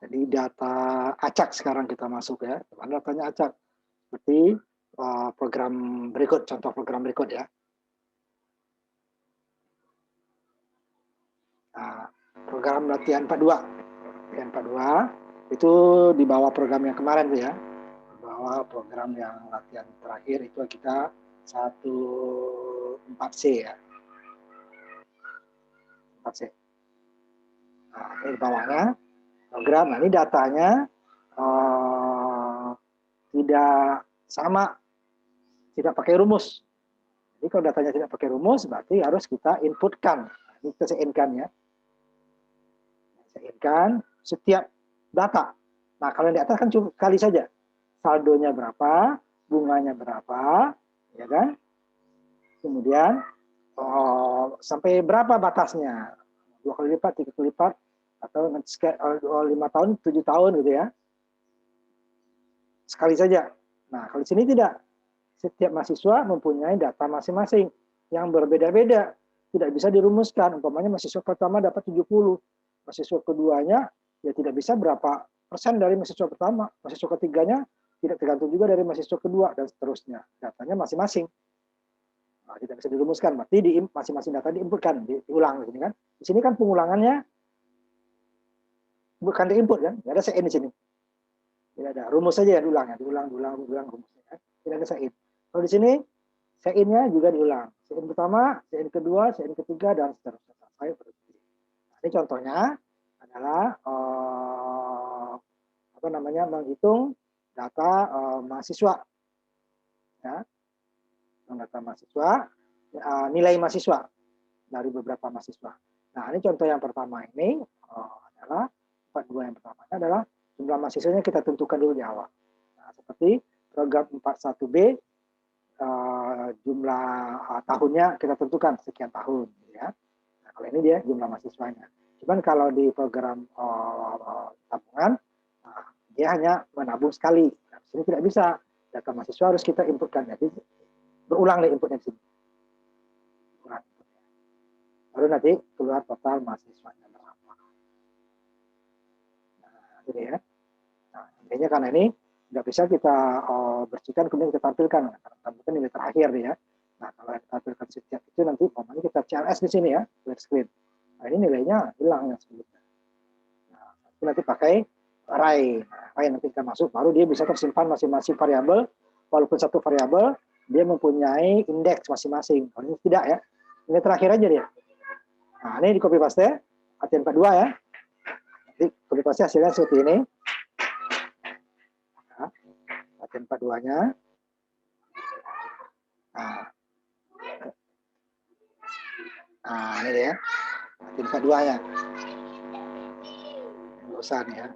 Jadi data acak sekarang kita masuk ya. Datanya acak. Seperti program berikut, contoh program berikut ya. Nah, program latihan 42. Latihan 42 itu di bawah program yang kemarin tuh ya. Di bawah program yang latihan terakhir itu kita 14C ya. 4C. Nah, ini di bawahnya program. Nah, ini datanya tidak sama, tidak pakai rumus. Jadi kalau datanya tidak pakai rumus, berarti harus kita inputkan. Ini kita sein-kan ya. Sein-kan setiap data. Nah, kalau yang di atas kan cuma kali saja. Saldonya berapa, bunganya berapa, ya kan? Kemudian sampai berapa batasnya? 2 kali lipat, 3 kali lipat, atau 5 tahun, 7 tahun gitu ya. Sekali saja. Nah, kalau di sini tidak. Setiap mahasiswa mempunyai data masing-masing yang berbeda-beda. Tidak bisa dirumuskan. Umpamanya mahasiswa pertama dapat 70. Mahasiswa keduanya ya tidak bisa berapa persen dari mahasiswa pertama. Mahasiswa ketiganya tidak tergantung juga dari mahasiswa kedua, dan seterusnya. Datanya masing-masing. Nah, tidak bisa dirumuskan. Berarti di masing-masing data diinputkan, diulang. Di sini kan, di sini kan pengulangannya bukan diinput kan. Tidak ada sein di sini. Tidak ada. Rumus saja ya diulang. Diulang rumusnya. Kan? Tidak ada sein. Kalau di sini sein-nya juga diulang. Sein pertama, sein kedua, sein ketiga, dan seterusnya sampai berhenti. Nah, ini contohnya adalah menghitung data mahasiswa, ya, data mahasiswa, nilai mahasiswa dari beberapa mahasiswa. Nah, ini contoh yang pertama ini adalah 42 yang pertamanya adalah jumlah mahasiswanya kita tentukan dulu di awal. Nah, seperti program 41B. Jumlah tahunnya kita tentukan sekian tahun ya. Nah, kalau ini dia jumlah mahasiswanya. Cuman kalau di program tabungan dia hanya menabung sekali. Nah, di sini tidak bisa. Data mahasiswa harus kita inputkan. Jadi berulang deh inputnya di sini. Baru nanti keluar total mahasiswanya berapa. Nah, gitu ya. Nah, intinya karena ini nggak bisa kita bersihkan kemudian kita tampilkan. Tampilkan nilai terakhir ya. Nah, kalau kita tampilkan setiap itu nanti umpamanya kita CLS di sini ya, clear screen. Nah, ini nilainya hilang yang sebelumnya. Nah, nanti pakai array. Nah, array nanti kita masuk, baru dia bisa tersimpan masing-masing variabel. Walaupun satu variabel, dia mempunyai indeks masing-masing. Kalau ini tidak ya, ini terakhir aja dia. Nah, ini di copy paste, latihan 42 ya. Jadi copy paste hasilnya seperti ini. Latihan 42-nya. Nah, ini dia. Latihan 42-nya. Besar ya.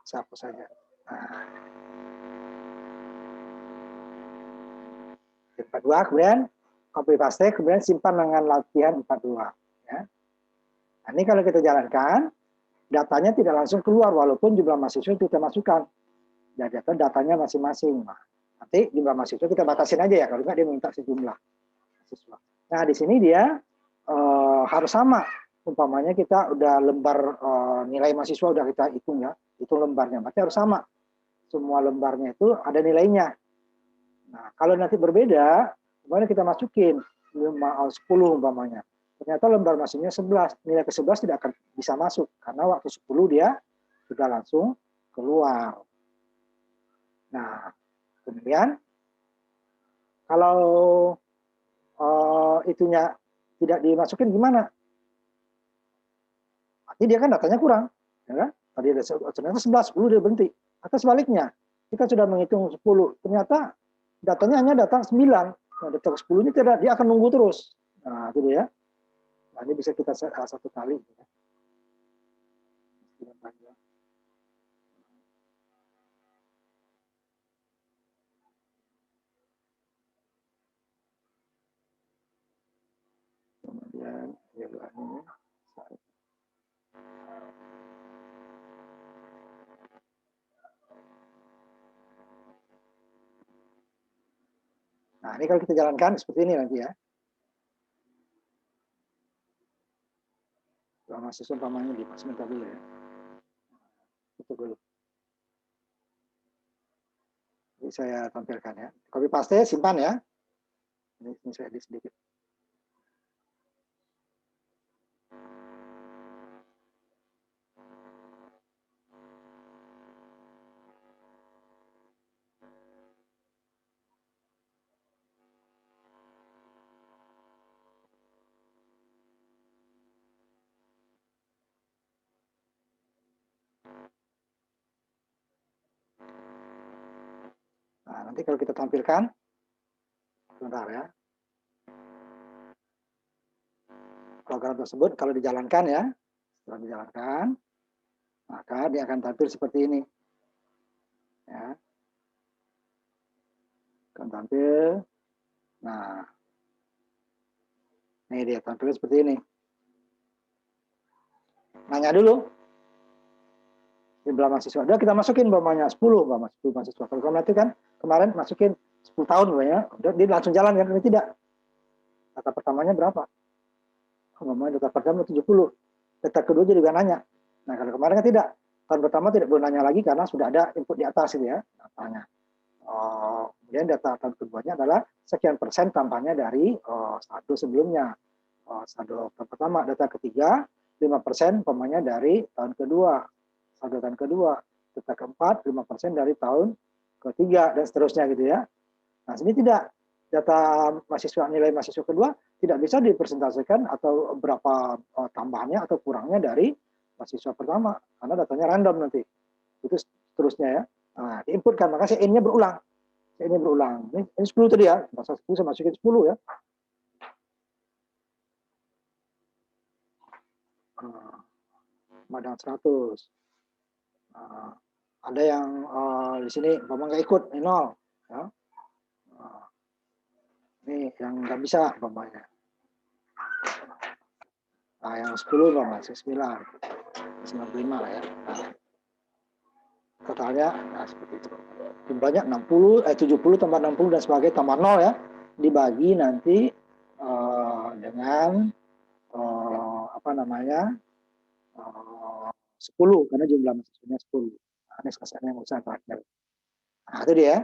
Siapa saja. Nah. 42, kemudian copy paste, kemudian simpan dengan latihan 42. Ya. Nah, ini kalau kita jalankan, datanya tidak langsung keluar, walaupun jumlah mahasiswa itu kita masukkan. Dan datanya masing-masing. Nah, nanti jumlah mahasiswa kita batasin aja ya, kalau enggak dia minta sejumlah mahasiswa. Nah, di sini dia harus sama. Umpamanya kita udah lembar nilai mahasiswa udah kita hitung ya, hitung lembarnya, berarti harus sama. Semua lembarnya itu ada nilainya. Nah, kalau nanti berbeda, gimana kita masukin 10 umpamanya. Ternyata lembar masuknya 11, nilai ke-11 tidak akan bisa masuk, karena waktu 10 dia sudah langsung keluar. Nah, kemudian kalau itunya tidak dimasukin gimana? Berarti dia kan datanya kurang. Ya kan? Tadi ada ternyata 11, 10 dia berhenti. Atau sebaliknya, kita sudah menghitung 10, ternyata datanya hanya datang 9. Nah, data 10 ini tidak, dia akan nunggu terus. Nah, gitu ya. Nah, ini bisa kita set satu kali. Kemudian, ini. Nah, ini kalau kita jalankan seperti ini nanti ya. Kalau mahasiswa umpamanya di sebentar dulu ya. Tutup dulu. Jadi saya tampilkan ya. Copy paste, simpan ya. Ini saya edit sedikit. Nah, nanti kalau kita tampilkan, sebentar ya. Program tersebut kalau dijalankan ya, setelah dijalankan, maka dia akan tampil seperti ini. Ya. Akan tampil. Nah, ini dia tampil seperti ini. Nanya dulu. Jumlah mahasiswa. Udah kita masukin umpamanya 10 mahasiswa. Kalau kamu nanti kan kemarin masukin 10 tahun ya. Udah dia langsung jalan kan, ini tidak. Data pertamanya berapa? Umpamanya data pertama 70. Data kedua juga nanya. Nah, kalau kemarin kan tidak. Tahun pertama tidak perlu nanya lagi karena sudah ada input di atas itu ya, datanya. Kemudian data tahun keduanya adalah sekian persen tambahnya dari saldo sebelumnya. Saldo tahun pertama, data ketiga 5% umpamanya dari tahun kedua, saldo tahun kedua, data keempat 5% dari tahun ketiga dan seterusnya gitu ya. Nah, sini tidak, data mahasiswa, nilai mahasiswa kedua tidak bisa dipresentasikan atau berapa tambahannya atau kurangnya dari mahasiswa pertama karena datanya random nanti. Itu seterusnya ya. Nah, diinputkan, maka CN-nya berulang. CN-nya berulang. Ini 10 tadi ya, masa 10 saya masukin 10 ya. Madang 100. Ada yang di sini memang nggak ikut, ini 0. Ya. Ini yang nggak bisa, umpamanya. Nah, yang 10 masih 9. 95 lah ya. Nah, totalnya nah seperti itu. Jumlahnya 70 tambah 60 dan sebagainya tambah 0 ya. Dibagi nanti dengan apa namanya? 10 karena jumlah mahasiswanya 10. Nah, ini selesai yang usaha terakhir. Nah, itu dia.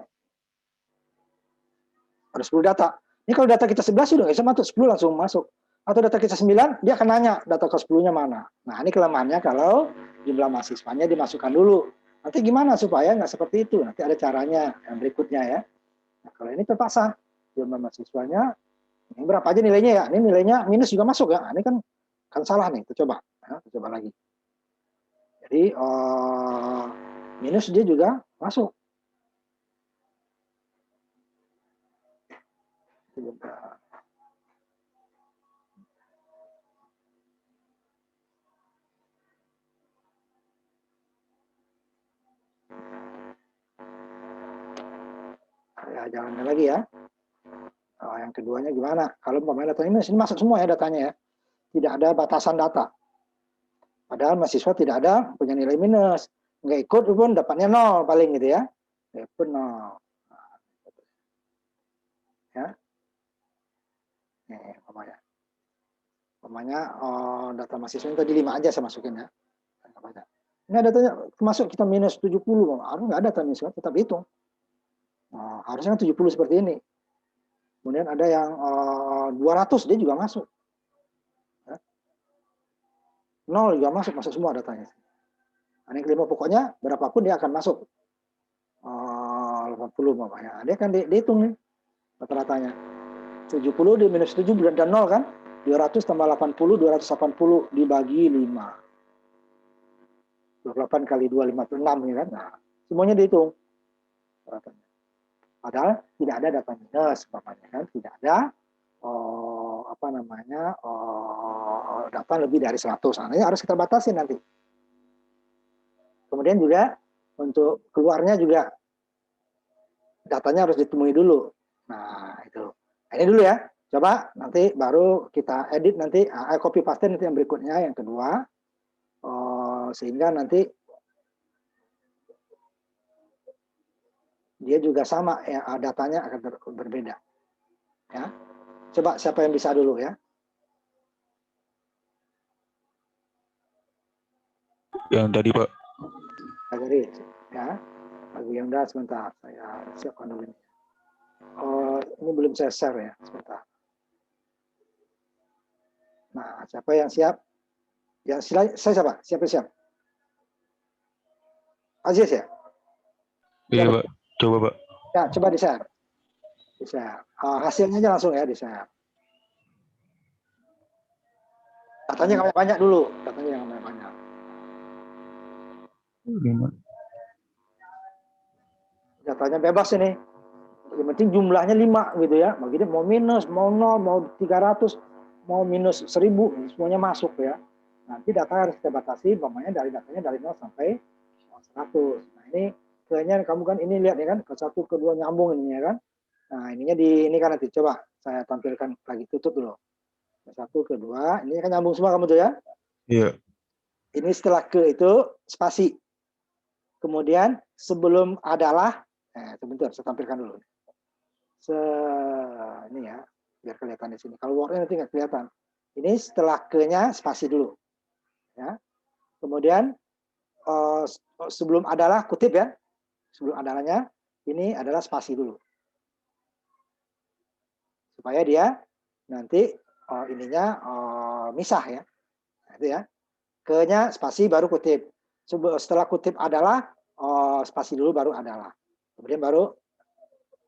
Ada 10 data. Ini kalau data kita 11 sudah nggak bisa masuk, 10 langsung masuk. Atau data kita 9, dia akan nanya data ke 10-nya mana. Nah, ini kelemahannya kalau jumlah mahasiswanya dimasukkan dulu. Nanti gimana supaya nggak seperti itu? Nanti ada caranya yang berikutnya ya. Nah, kalau ini terpaksa jumlah mahasiswanya ini berapa aja nilainya ya? Ini nilainya minus juga masuk ya. Nah, ini kan salah nih. Kita coba. Ya, kita coba lagi. Jadi minus dia juga masuk. Ya, jalannya lagi ya. Yang keduanya gimana? Kalau pemain data ini masuk semua ya datanya ya. Tidak ada batasan data. Padahal mahasiswa tidak ada punya nilai minus. Nggak ikut pun dapatnya 0 paling gitu ya. Pun 0. Ya. Nih, pokoknya data mahasiswa ini tadi 5 aja saya masukin ya. Ini datanya termasuk kita minus 70. Harus nggak ada data minus, tetap hitung. Harusnya 70 seperti ini. Kemudian ada yang 200 dia juga masuk. Ya. 0 juga masuk semua datanya. Nah, yang kelima pokoknya berapapun dia akan masuk. 80 makanya. Dia kan dihitung nih rata-ratanya. 70 di minus 7 dan 0 kan? 200 tambah 80, 280 dibagi 5. 28 kali 2, 56 ya kan? Nah, semuanya dihitung. Padahal tidak ada data minus, umpamanya kan? Tidak ada apa namanya data lebih dari 100. Nah, ini harus kita batasi nanti. Kemudian juga untuk keluarnya juga datanya harus ditemui dulu. Nah, itu. Nah, ini dulu ya. Coba nanti baru kita edit nanti, copy paste nanti yang berikutnya, yang kedua. Sehingga nanti dia juga sama, ya, datanya akan berbeda. Ya. Coba siapa yang bisa dulu ya? Yang tadi Pak. Jadi ya. Bagi yang udah sebentar, saya siapkan dulu ini. Oh, ini belum saya share ya, sebentar. Nah, siapa yang siap? Ya, saya siapa? Siapa siap? Aziz ya? Iya Siapa? Pak. Coba Pak. Ya, coba di-share. Di-share. Hasilnya aja langsung ya di-share. Datanya banyak dulu. Datanya yang banyak. Datanya bebas ini. Yang penting jumlahnya 5 gitu ya. Begitu mau minus, mau 0, mau 300, mau minus 1000, semuanya masuk ya. Nanti data harus kita batasi, umpamanya datanya dari 0 sampai 100. Nah ini kayaknya kamu kan ini lihat ya kan, ke 1 ke 2 nyambung ini ya kan. Nah ininya di ini kan nanti coba saya tampilkan lagi, tutup dulu. Ke 1 ke 2, ini kan nyambung semua kamu tuh ya. Iya. Ini setelah ke itu spasi. Kemudian sebelum adalah, sebentar saya tampilkan dulu. Ini ya, biar kelihatan di sini. Kalau wordnya nanti nggak kelihatan. Ini setelah ke-nya spasi dulu. Ya. Kemudian sebelum adalah kutip ya. Sebelum adalahnya ini adalah spasi dulu. Supaya dia nanti ininya misah ya. Nah, itu ya. Ke-nya spasi baru kutip. Setelah kutip adalah spasi dulu baru adalah. Kemudian baru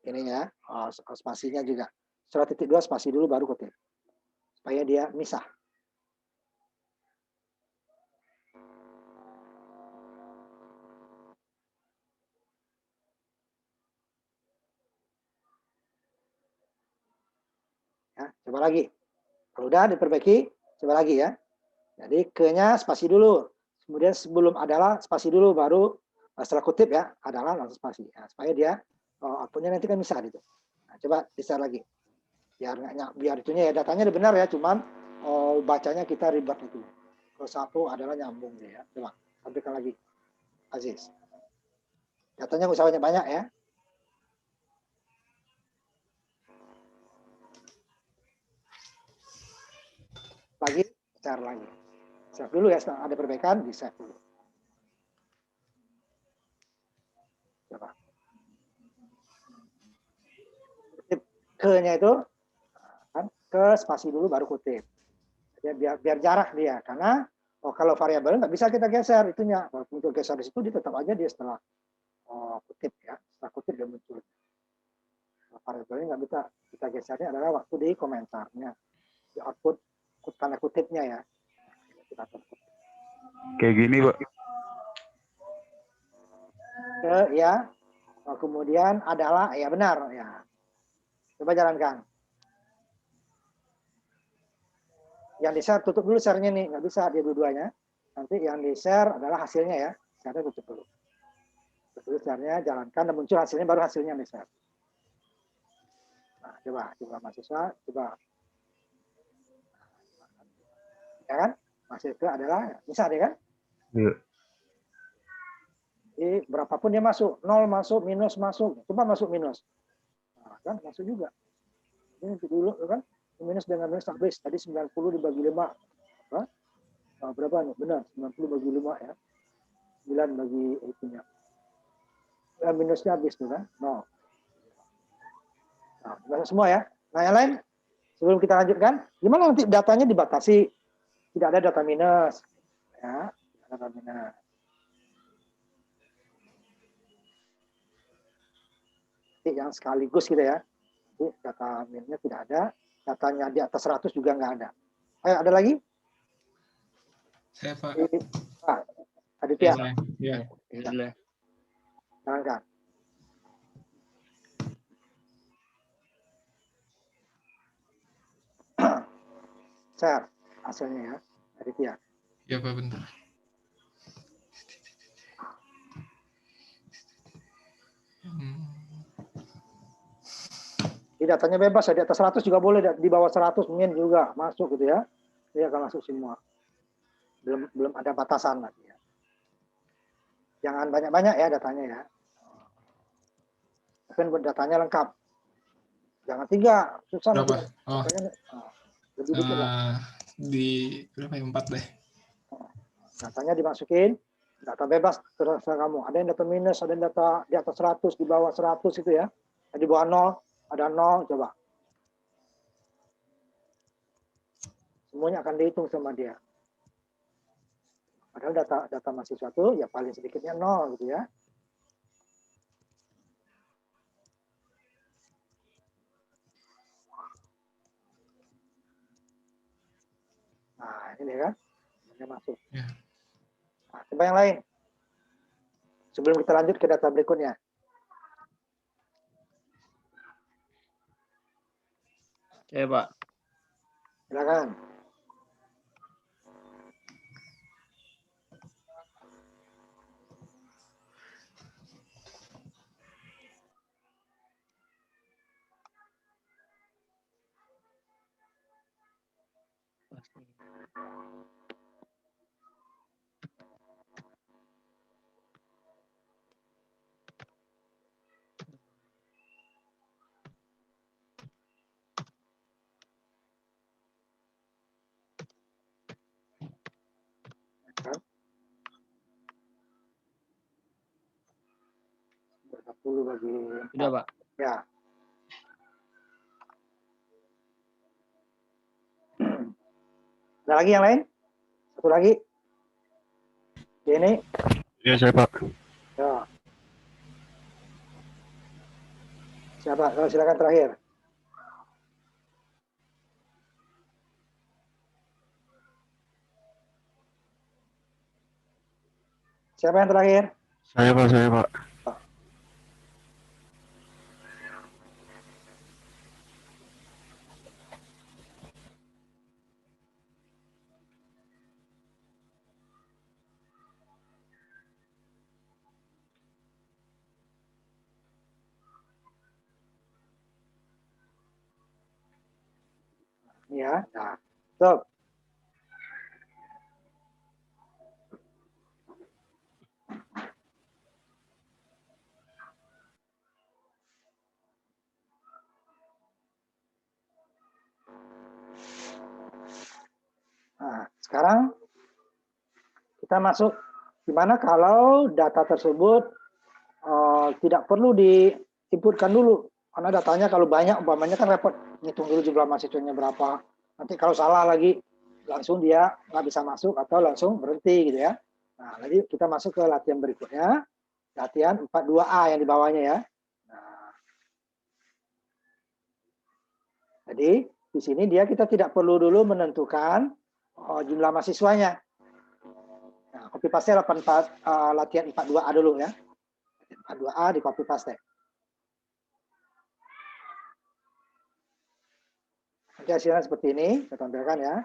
ininya spasinya juga. Setelah titik 2 spasi dulu baru kutip. Supaya dia misah. Ya, coba lagi. Kalau udah diperbaiki, coba lagi ya. Jadi ke-nya spasi dulu. Kemudian sebelum adalah spasi dulu, baru setelah kutip ya, adalah langsung spasi. Nah, supaya dia outputnya nanti kan bisa gitu. Nah, coba bisa lagi. Biar itunya ya datanya udah benar ya, cuman bacanya kita ribet itu. Kalau satu adalah nyambung ya. Coba tampilkan lagi, Aziz. Datanya nggak usah banyak-banyak ya. Lagi, share lagi. Save dulu ya, setelah ada perbaikan, di save dulu. Coba. Ke-nya itu kan ke spasi dulu baru kutip. Jadi biar jarak dia, karena kalau variabel nggak bisa kita geser itunya. Walaupun untuk geser di situ, dia tetap aja dia setelah kutip ya, setelah kutip dia muncul. Variabelnya nggak bisa kita gesernya adalah waktu di komentarnya, di output tanda kutipnya ya. Kayak gini Pak. Ya, kemudian adalah ya benar ya. Coba jalankan. Yang di share tutup dulu share-nya nih, nggak bisa dia dua-duanya. Nanti yang di share adalah hasilnya ya, share-nya tutup dulu. Tutup share-nya, jalankan dan muncul hasilnya, baru hasilnya yang di share. Nah, coba mahasiswa, coba. Ya kan? Masih itu adalah, bisa deh kan? Iya. Jadi berapapun dia masuk, 0 masuk, minus masuk, coba masuk minus. Nah, kan masuk juga. Ini dulu kan, minus dengan minus habis. Tadi 90 dibagi 5. Nah, berapa nih? Benar, 90 bagi 5 ya. 9 bagi itunya. Ya, minusnya habis tuh kan, 0. Nah, semua ya. Nah, yang lain, sebelum kita lanjutkan, gimana nanti datanya dibatasi? Tidak ada data minus. Ya, data minus. Yang sekaligus gitu ya. Jadi data minusnya tidak ada, datanya di atas 100 juga nggak ada. Ayo, ada lagi? Saya Pak. Pak, Aditya. Ya, ya. Silakan. Share hasilnya ya, Aditya. Ya Pak, bentar. Di datanya bebas ya, di atas 100 juga boleh, di bawah 100 mungkin juga masuk gitu ya. Dia akan masuk semua. Belum ada batasan lagi ya. Jangan banyak-banyak ya datanya ya. Tapi datanya lengkap. Jangan 3, susah nanti. Berapa? Oh, Lebih dikit lah. di berapa ya? 4 deh. Datanya dimasukin, data bebas terserah kamu. Ada yang data minus, ada yang data di atas 100, di bawah 100 itu ya. Di bawah 0, ada 0, coba. Semuanya akan dihitung sama dia. Padahal data mahasiswa itu ya paling sedikitnya 0 gitu ya. Nah, ini kan. Ini masuk. Ya. Nah, coba yang lain. Sebelum kita lanjut ke data berikutnya. Oke, Pak. Silakan. Berapa bagi 4. Sudah, Pak. Ya. Ada lagi yang lain? Satu lagi. Ini. Ya, saya Pak. Ya. Siapa? Kalau silakan terakhir. Siapa yang terakhir? Saya Pak. Ya. Nah. Stop. Nah, sekarang kita masuk gimana kalau data tersebut tidak perlu diinputkan dulu. Karena datanya kalau banyak, umpamanya kan repot. Ngitung dulu jumlah mahasiswanya berapa. Nanti kalau salah lagi, langsung dia nggak bisa masuk atau langsung berhenti gitu ya. Nah, jadi kita masuk ke latihan berikutnya. Latihan 42A yang di bawahnya ya. Nah, jadi di sini kita tidak perlu dulu menentukan jumlah mahasiswanya. Nah, copy paste latihan 42A dulu ya. 42A di copy paste. Nanti hasilnya seperti ini, saya tampilkan ya.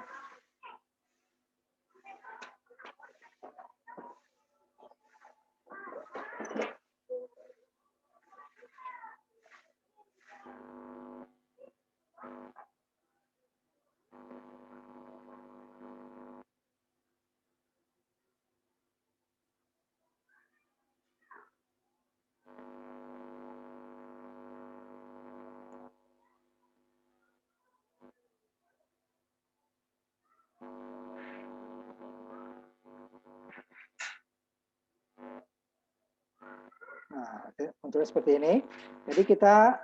Nah, untuk seperti ini. Jadi kita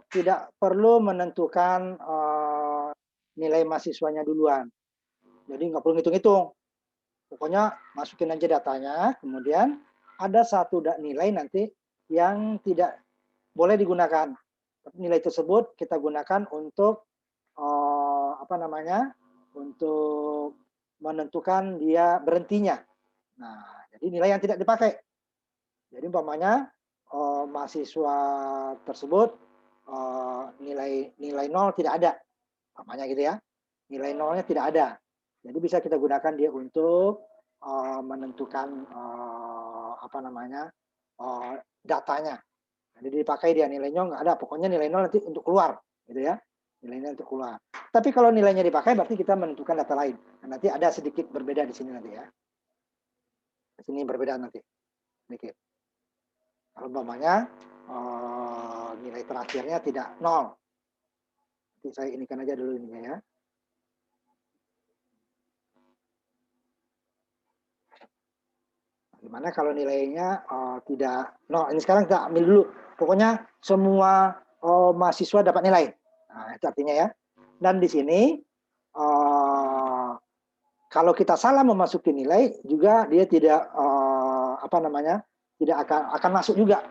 tidak perlu menentukan nilai mahasiswanya duluan. Jadi nggak perlu ngitung-ngitung. Pokoknya masukin aja datanya, kemudian ada satu nilai nanti yang tidak boleh digunakan. Nilai tersebut kita gunakan untuk untuk menentukan dia berhentinya. Nah, jadi nilai yang tidak dipakai. Jadi umpamanya mahasiswa tersebut nilai 0 tidak ada, umpamanya gitu ya. Nilai 0-nya tidak ada. Jadi bisa kita gunakan dia untuk menentukan datanya. Jadi dipakai dia nilainya nggak ada, pokoknya nilai 0 nanti untuk keluar, gitu ya. Nilainya untuk keluar. Tapi kalau nilainya dipakai berarti kita menentukan data lain. Nah, nanti ada sedikit berbeda di sini nanti ya. Di sini berbeda nanti sedikit. Kalau umpamanya nilai terakhirnya tidak 0. Nanti saya inikan aja dulu ininya ya. Gimana kalau nilainya tidak 0? Ini sekarang kita ambil dulu. Pokoknya semua mahasiswa dapat nilai. Nah, itu artinya ya. Dan di sini kalau kita salah memasuki nilai juga dia tidak tidak akan masuk juga.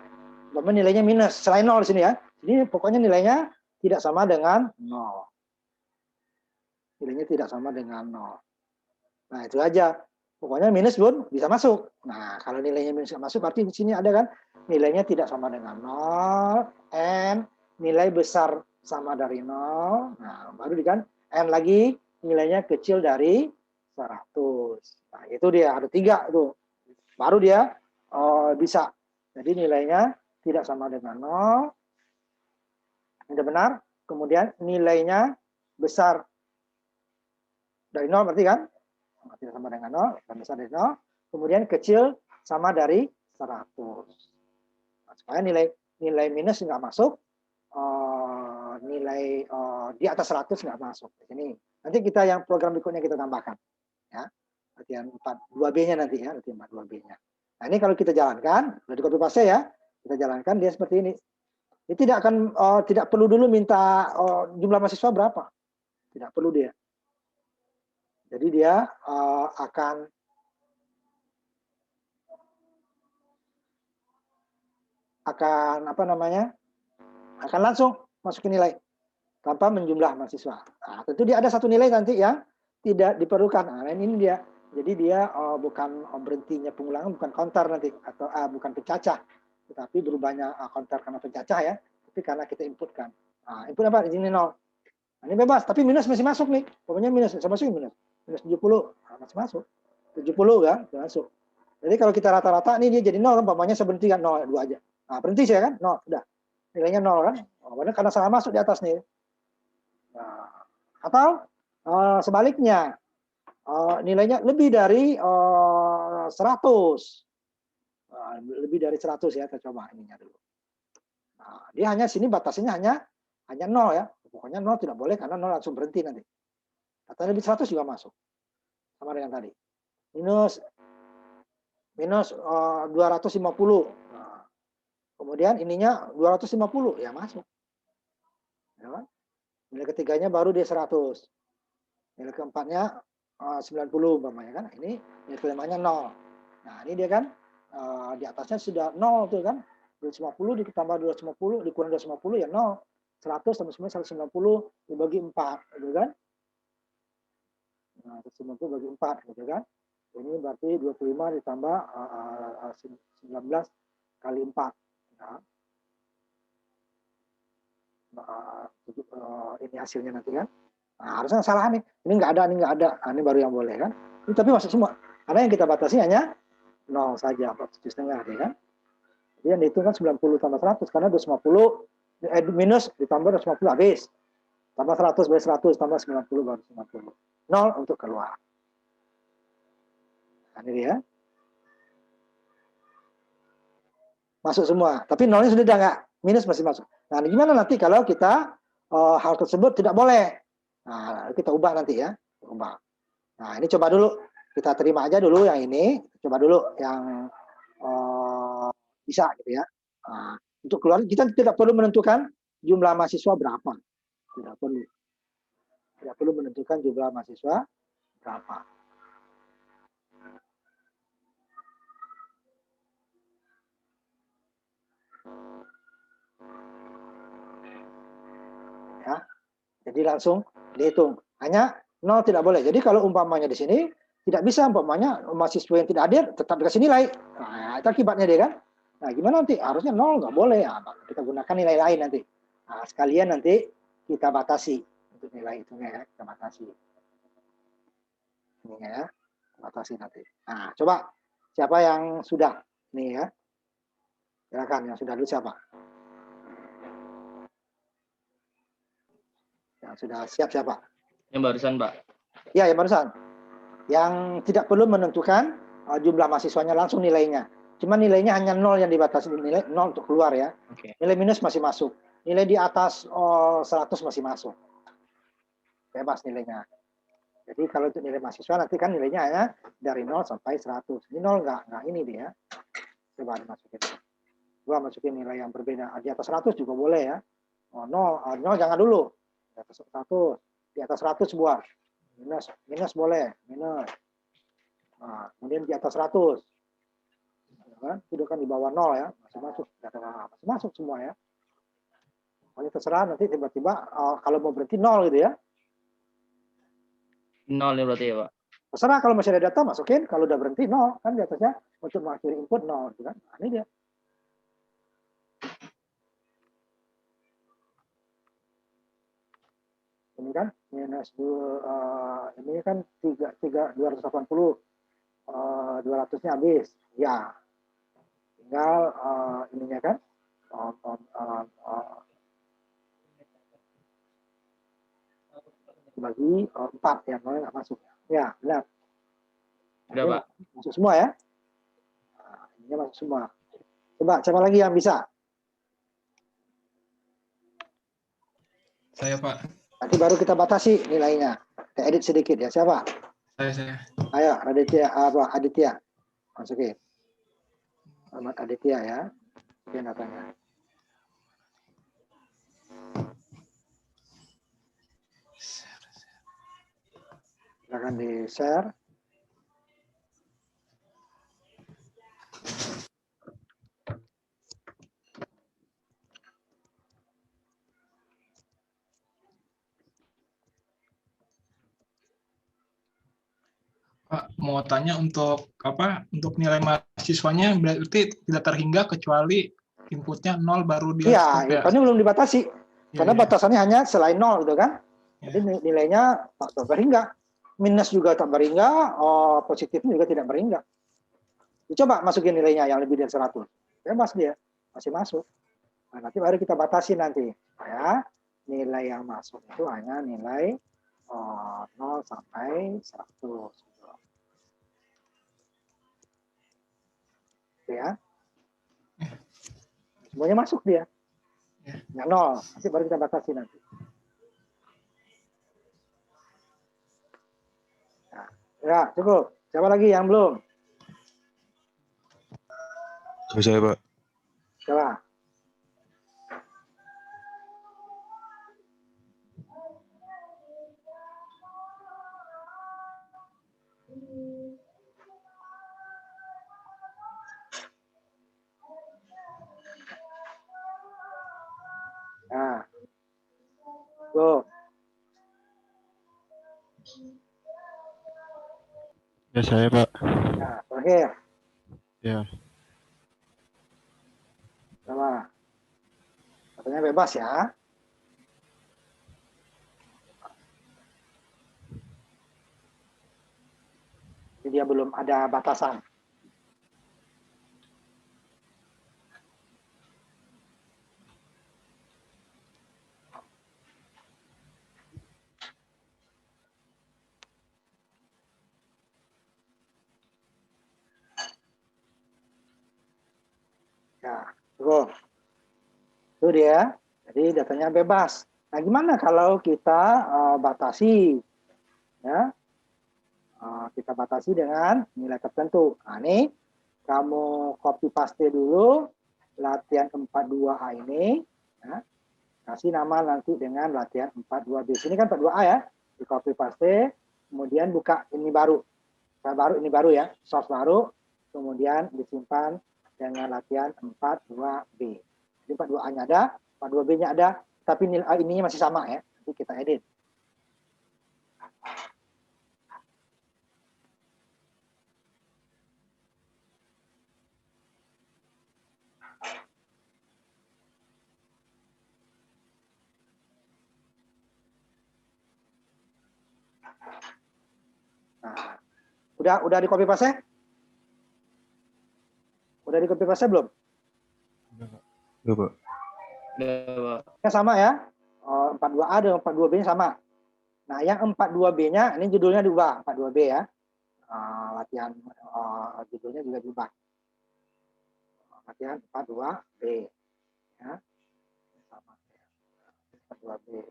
Bahkan nilainya minus selain 0 di sini ya. Jadi pokoknya nilainya tidak sama dengan 0. Nilainya tidak sama dengan 0. Nah, itu aja. Pokoknya minus pun bisa masuk. Nah, kalau nilainya minus bisa masuk berarti di sini ada kan nilainya tidak sama dengan 0, n nilai besar sama dari 0. Nah, baru kan n lagi nilainya kecil dari 100. Nah, itu dia ada 3 itu. Baru dia bisa. Jadi nilainya tidak sama dengan 0. Ini benar. Kemudian nilainya besar dari 0 berarti kan? Tidak sama dengan 0, dan besar dari 0. Kemudian kecil sama dari 100. Nah, supaya nilai minus nggak masuk, nilai di atas 100 nggak masuk. Ini nanti kita yang program berikutnya kita tambahkan. Ya, latihan 2B-nya nanti ya, latihan 2B-nya. Nah, ini kalau kita jalankan, udah di copy paste ya, kita jalankan dia seperti ini. Dia tidak perlu dulu minta jumlah mahasiswa berapa. Tidak perlu dia. Jadi dia akan akan langsung masukin nilai tanpa menjumlah mahasiswa. Nah, tentu dia ada satu nilai nanti yang tidak diperlukan. Nah, ini dia. Jadi dia bukan berhentinya pengulangan, bukan counter nanti atau bukan pencacah, tetapi berubahnya counter karena pencacah ya, tapi karena kita inputkan. Nah, input apa? Di sini 0. Nah, ini bebas, tapi minus masih masuk nih. Pokoknya minus, bisa masuk minus. Minus 70, nah, masih masuk. 70 kan, masuk. Jadi kalau kita rata-rata, ini dia jadi 0 kan, umpamanya saya berhenti kan 0, 2 aja. Nah, berhenti saya kan, 0, udah. Nilainya 0 kan, karena salah masuk di atas nih. Nah, atau sebaliknya, nilainya lebih dari 100. Nah, lebih dari 100 ya, kita coba ininya dulu. Nah, dia hanya sini batasnya hanya 0 ya. Pokoknya 0 tidak boleh karena 0 langsung berhenti nanti. Atau lebih 100 juga masuk. Sama dengan tadi. Minus 250. Nah, kemudian ininya 250 ya masuk. Ya kan? Nilai ketiganya baru dia 100. Nilai keempatnya 90 umpamanya kan. Ini nilai kelimanya 0. Nah, ini dia kan di atasnya sudah 0 tuh kan. 250 ditambah 250 dikurang 250 ya 0. 100 tambah 190 dibagi 4 gitu kan. Nah, 190 bagi 4 gitu kan. Ini berarti 25 ditambah 19 kali 4. Nah, ini hasilnya nanti kan. Nah, harusnya salah nih. Ini nggak ada. Nah, ini baru yang boleh kan. Ini tapi masuk semua. Karena yang kita batasi hanya 0 saja, 47,5 ya kan. Jadi yang dihitung kan 90 tambah 100 karena 250 minus ditambah 250 habis. Tambah 100 bagi 100 tambah 90 baru 90. 0 untuk keluar. Nah, ini dia. Masuk semua. Tapi 0-nya sudah nggak. Minus masih masuk. Nah, gimana nanti kalau kita hal tersebut tidak boleh? Nah, kita ubah nanti ya. Ubah. Nah, ini coba dulu. Kita terima aja dulu yang ini. Coba dulu yang bisa gitu ya. Nah, untuk keluar, kita tidak perlu menentukan jumlah mahasiswa berapa. Tidak perlu. Tidak perlu menentukan jumlah mahasiswa berapa. Ya, jadi langsung dihitung. Hanya 0 tidak boleh. Jadi kalau umpamanya di sini tidak bisa umpamanya mahasiswa yang tidak hadir tetap dikasih nilai. Nah, itu akibatnya dia kan. Nah, gimana nanti? Harusnya 0 nggak boleh. Nah, kita gunakan nilai lain nanti. Nah, sekalian nanti kita batasi untuk nilai itu ya, kita batasi. Ini ya, batasi nanti. Nah, coba siapa yang sudah nih ya? Silakan yang sudah dulu siapa? Yang sudah siap siapa? Yang barusan, Pak. Ya, yang barusan. Yang tidak perlu menentukan jumlah mahasiswanya langsung nilainya. Cuma nilainya hanya 0 yang dibatasi, nilai 0 untuk keluar ya. Oke. Nilai minus masih masuk. Nilai di atas 100 masih masuk. Bebas nilainya. Jadi kalau untuk nilai mahasiswa nanti kan nilainya hanya dari 0 sampai 100. Ini 0 enggak ini dia. Coba dimasukin. Gua masukin nilai yang berbeda. Di atas 100 juga boleh ya. 0 jangan dulu. Di atas 100. Di atas 100 buat. Minus boleh. Minus. Nah, kemudian di atas 100. Kan? Sudah kan di bawah 0 ya. Masih masuk. Masih masuk semua ya. Pokoknya terserah nanti tiba-tiba kalau mau berhenti 0 gitu ya. 0 ya berarti ya Pak. Terserah kalau masih ada data masukin, kalau udah berhenti 0 kan di atasnya untuk mengakhiri input 0 gitu kan. Nah, ini dia. Ini kan minus ini kan 280 200-nya habis. Ya. Tinggal ininya kan bagi 4 yang nggak masuk. Ya, benar. Udah Pak. Masuk semua ya. Nah, ininya masuk semua. Coba siapa lagi yang bisa? Saya, Pak. Nanti baru kita batasi nilainya. Kita edit sedikit ya. Siapa? Saya. Ayo, Aditya. Masukin. Ahmad Aditya ya. Masukin datanya. Silakan di-share. Pak, mau tanya untuk apa? Untuk nilai mahasiswanya berarti tidak terhingga kecuali inputnya 0 baru dia Iya, stop ya. inputnya belum dibatasi. Karena Iya. batasannya hanya selain 0 gitu kan. Ya. Jadi nilainya tak berhingga. Minus juga tak berhingga, positifnya juga tidak berhingga. Coba masukin nilainya yang lebih dari 100. Bebas dia, masih masuk. Nah, nanti baru kita batasi nanti. Ya, nilai yang masuk itu hanya nilai 0 sampai 100. Ya. Semuanya masuk dia. Ya, 0. Nanti baru kita batasi nanti. Nah, ya, cukup. Siapa lagi yang belum? Saya, Pak. Coba. Nah. Go. Ya, saya, Pak. Nah, terakhir. Ya. Coba. Katanya bebas ya. Jadi dia belum ada batasan. Ya, cukup. Itu dia. Jadi datanya bebas. Nah, gimana kalau kita batasi? Ya, kita batasi dengan nilai tertentu. Nah, ini kamu copy paste dulu latihan 42A ini. Ya. Kasih nama nanti dengan latihan 42B. Ini kan 42A ya. Di copy paste. Kemudian buka ini baru. Ini baru ya. Source baru. Kemudian disimpan dengan latihan 42B. Jadi 42A-nya ada, 42B-nya ada, tapi nilai ininya masih sama ya. Nanti kita edit. Nah, udah di copy paste? Udah di copy paste belum? Udah, Pak. Udah Pak. Ya sama ya. 42A dengan 42B-nya sama. Nah, yang 42B-nya ini judulnya diubah, 42B ya. Latihan judulnya juga diubah. latihan 42B. Ya. Sama. 42B.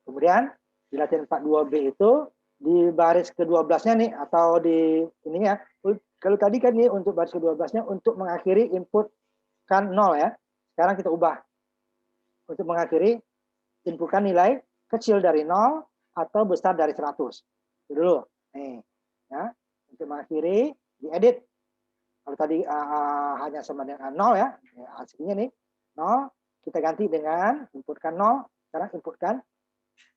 Kemudian di latihan 42B itu di baris ke-12-nya nih atau di ini ya. Kalau tadi kan nih untuk baris ke-12-nya untuk mengakhiri input kan 0 ya. Sekarang kita ubah. Untuk mengakhiri inputkan nilai kecil dari 0 atau besar dari 100. Itu dulu. Nih, ya. Untuk mengakhiri diedit. Kalau tadi hanya sama dengan 0 ya, hasilnya nih 0, kita ganti dengan inputkan 0, sekarang inputkan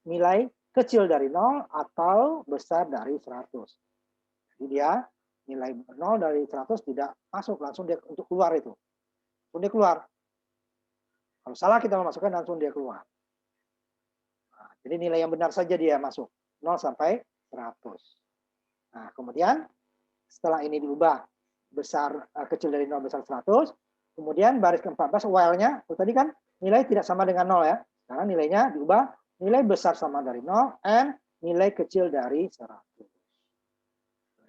nilai kecil dari 0 atau besar dari 100. Jadi dia nilai 0 dari 100 tidak masuk, langsung dia untuk keluar itu. Langsung dia keluar. Kalau salah kita memasukkan langsung dia keluar. Nah, jadi nilai yang benar saja dia masuk, 0 sampai 100. Nah, kemudian setelah ini diubah besar kecil dari 0 besar 100, kemudian baris ke-14 while-nya, tadi kan nilai tidak sama dengan 0 ya. Sekarang nilainya diubah nilai besar sama dari 0 and nilai kecil dari 100.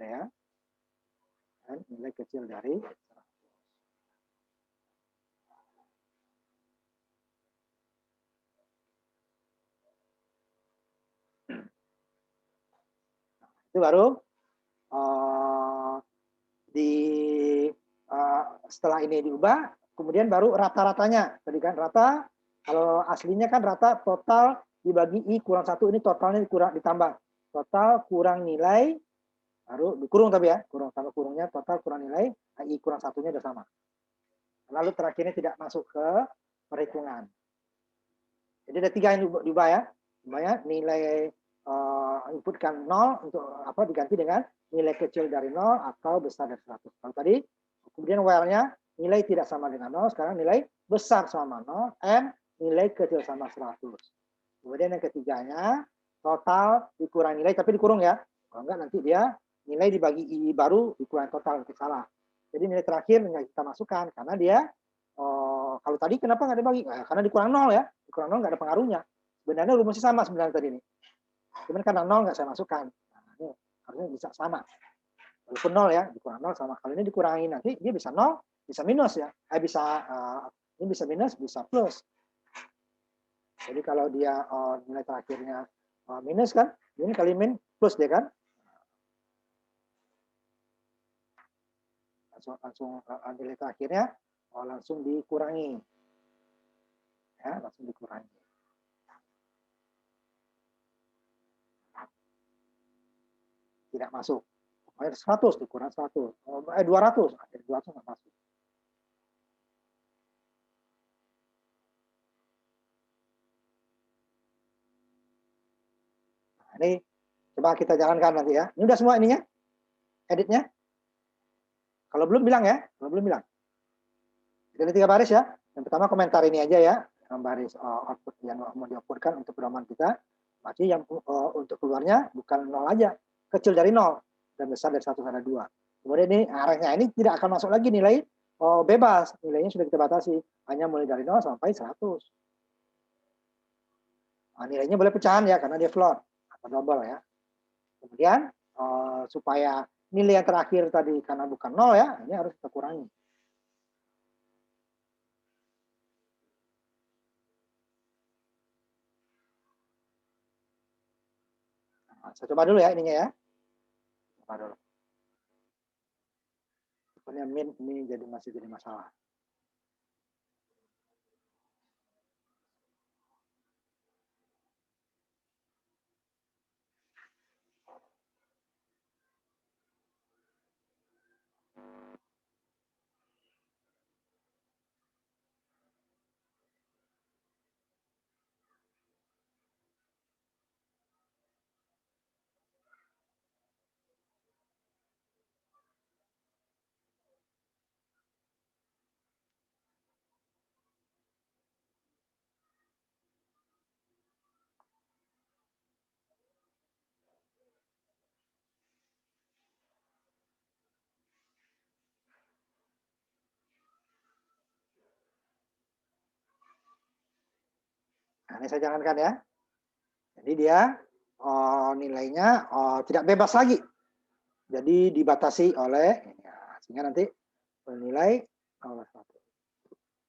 Ya. Dan nilai kecil dari 100. Itu baru setelah ini diubah, kemudian baru rata-ratanya. Tadi kan rata, kalau aslinya kan rata total dibagi I kurang 1, ini totalnya ditambah. Total kurang nilai, baru dikurung tapi ya, kurung sama kurungnya, total kurang nilai, I kurang 1-nya udah sama. Lalu terakhirnya tidak masuk ke perhitungan. Jadi ada 3 yang diubah ya. Nilai inputkan 0 untuk diganti dengan nilai kecil dari 0 atau besar dari 100. Kalau tadi, kemudian while-nya nilai tidak sama dengan 0, sekarang nilai besar sama 0, and nilai kecil sama 100. Kemudian yang ketiganya, total dikurang nilai, tapi dikurung ya. Kalau enggak nanti dia nilai dibagi I baru dikurang total, itu salah. Jadi nilai terakhir nggak kita masukkan, karena dia, kalau tadi kenapa nggak dibagi? Karena dikurang 0 ya, dikurang 0 nggak ada pengaruhnya. Sebenarnya rumusnya sama sebenarnya tadi ini. Cuman karena 0 nggak saya masukkan. Nah, ini harusnya bisa sama. Walaupun 0 ya, dikurang 0 sama. Kalau ini dikurangi nanti dia bisa 0, bisa minus ya. Ini bisa minus, bisa plus. Jadi kalau dia nilai terakhirnya minus kan, ini kali min plus dia kan. Langsung nilai terakhirnya langsung dikurangi. Ya, langsung dikurangi. Tidak masuk. 100 dikurang 100. 200. 200 nggak masuk. Nah, ini coba kita jalankan nanti ya. Ini udah semua ininya? Editnya? Kalau belum bilang ya. Kalau belum bilang. Jadi 3 baris ya. Yang pertama komentar ini aja ya. Yang baris output yang mau di-outputkan untuk pedoman kita. Berarti yang untuk keluarnya bukan 0 aja. Kecil dari 0. Dan besar dari 1 sampai 2. Kemudian ini arahnya ini tidak akan masuk lagi nilai bebas. Nilainya sudah kita batasi. Hanya mulai dari 0 sampai 100. Nah, nilainya boleh pecahan ya, karena dia float atau double ya. Kemudian supaya nilai yang terakhir tadi karena bukan 0 ya, ini harus kita kurangi. Nah, saya coba dulu ya ininya ya. Coba dulu. Sebenarnya min ini masih jadi masalah. Nah, ini saya jalankan ya. Jadi dia nilainya tidak bebas lagi. Jadi dibatasi oleh ini, ya. Sehingga nanti nilai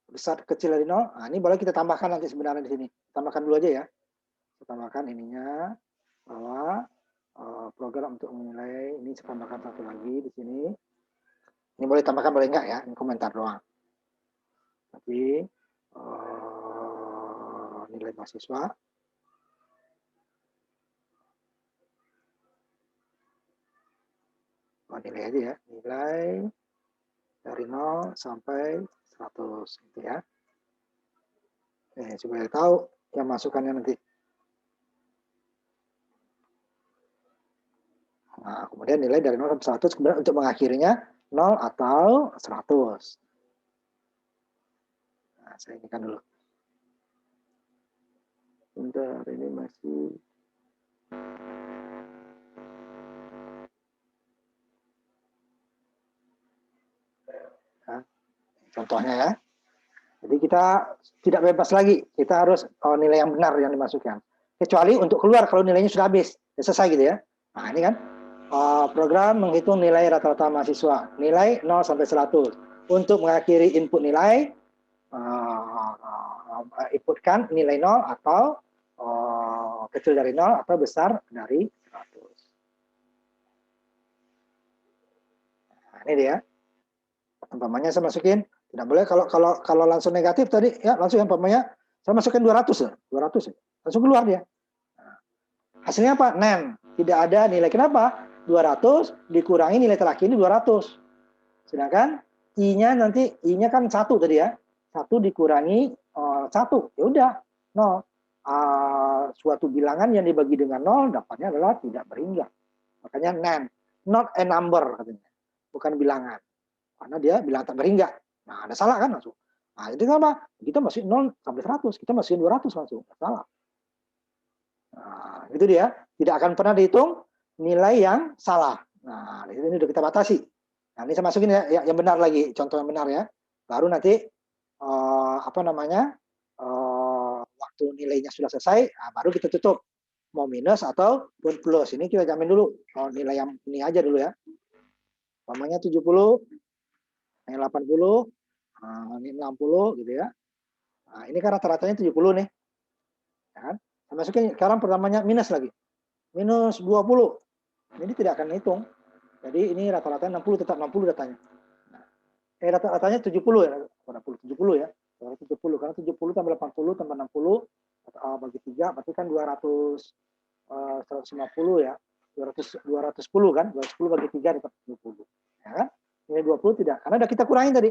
besar kecil dari 0. Nah, ini boleh kita tambahkan nanti sebenarnya di sini. Tambahkan dulu aja ya. Kita tambahkan ininya bahwa program untuk menilai ini saya tambahkan satu lagi di sini. Ini boleh tambahkan boleh enggak ya? Ini komentar doang. Tapi nilai mahasiswa nilai aja ya, nilai dari 0 sampai 100 gitu ya. Supaya tahu yang masukannya nanti. Nah, kemudian nilai dari 0 sampai 100 kemudian untuk mengakhirinya 0 atau 100. Nah, saya inikan dulu. Bentar, ini masih nah, contohnya ya. Jadi kita tidak bebas lagi, kita harus nilai yang benar yang dimasukkan. Kecuali untuk keluar kalau nilainya sudah habis, ya selesai gitu ya. Nah ini kan program menghitung nilai rata-rata mahasiswa, nilai 0 sampai 100. Untuk mengakhiri input nilai, inputkan nilai 0 atau kecil dari 0 atau besar dari 100. Nah, ini dia. Umpamanya saya masukin, tidak boleh kalau langsung negatif tadi ya langsung umpamanya saya masukin 200 ya, 200 ya. Langsung keluar dia. Nah, hasilnya apa? NaN, tidak ada nilai. Kenapa? 200 dikurangi nilai terakhir ini 200. Sedangkan I-nya nanti I-nya kan 1 tadi ya. 1 dikurangi 1, ya udah 0. Suatu bilangan yang dibagi dengan 0 dapatnya adalah tidak berhingga. Makanya NaN, not a number katanya. Bukan bilangan. Karena dia bilang tak berhingga. Nah, ada salah kan langsung. Nah, itu apa? Kita masih 0 sampai 100, kita masih 200 langsung. Salah. Nah, itu dia. Tidak akan pernah dihitung nilai yang salah. Nah, ini sudah kita batasi. Nah, ini saya masukin ya, yang benar lagi, contoh yang benar ya. Baru nanti waktu nilainya sudah selesai, nah, baru kita tutup. Mau minus atau plus. Ini kita jamin dulu. Nilai yang ini aja dulu ya. Umpamanya 70, ini 80, ini 60 gitu ya. Nah, ini kan rata-ratanya 70 nih. Ya kan? Saya masukin sekarang pertamanya minus lagi. Minus 20. Ini tidak akan hitung. Jadi ini rata-rata 60, tetap 60 datanya. Nah, rata-ratanya 70 ya. 70 ya. 70 karena 70 tambah 80 tambah 60 bagi 3 berarti kan 150 ya. 210 kan? 210 bagi 3 dapat 70. Ya kan? Ini 20 tidak. Karena udah kita kurangin tadi.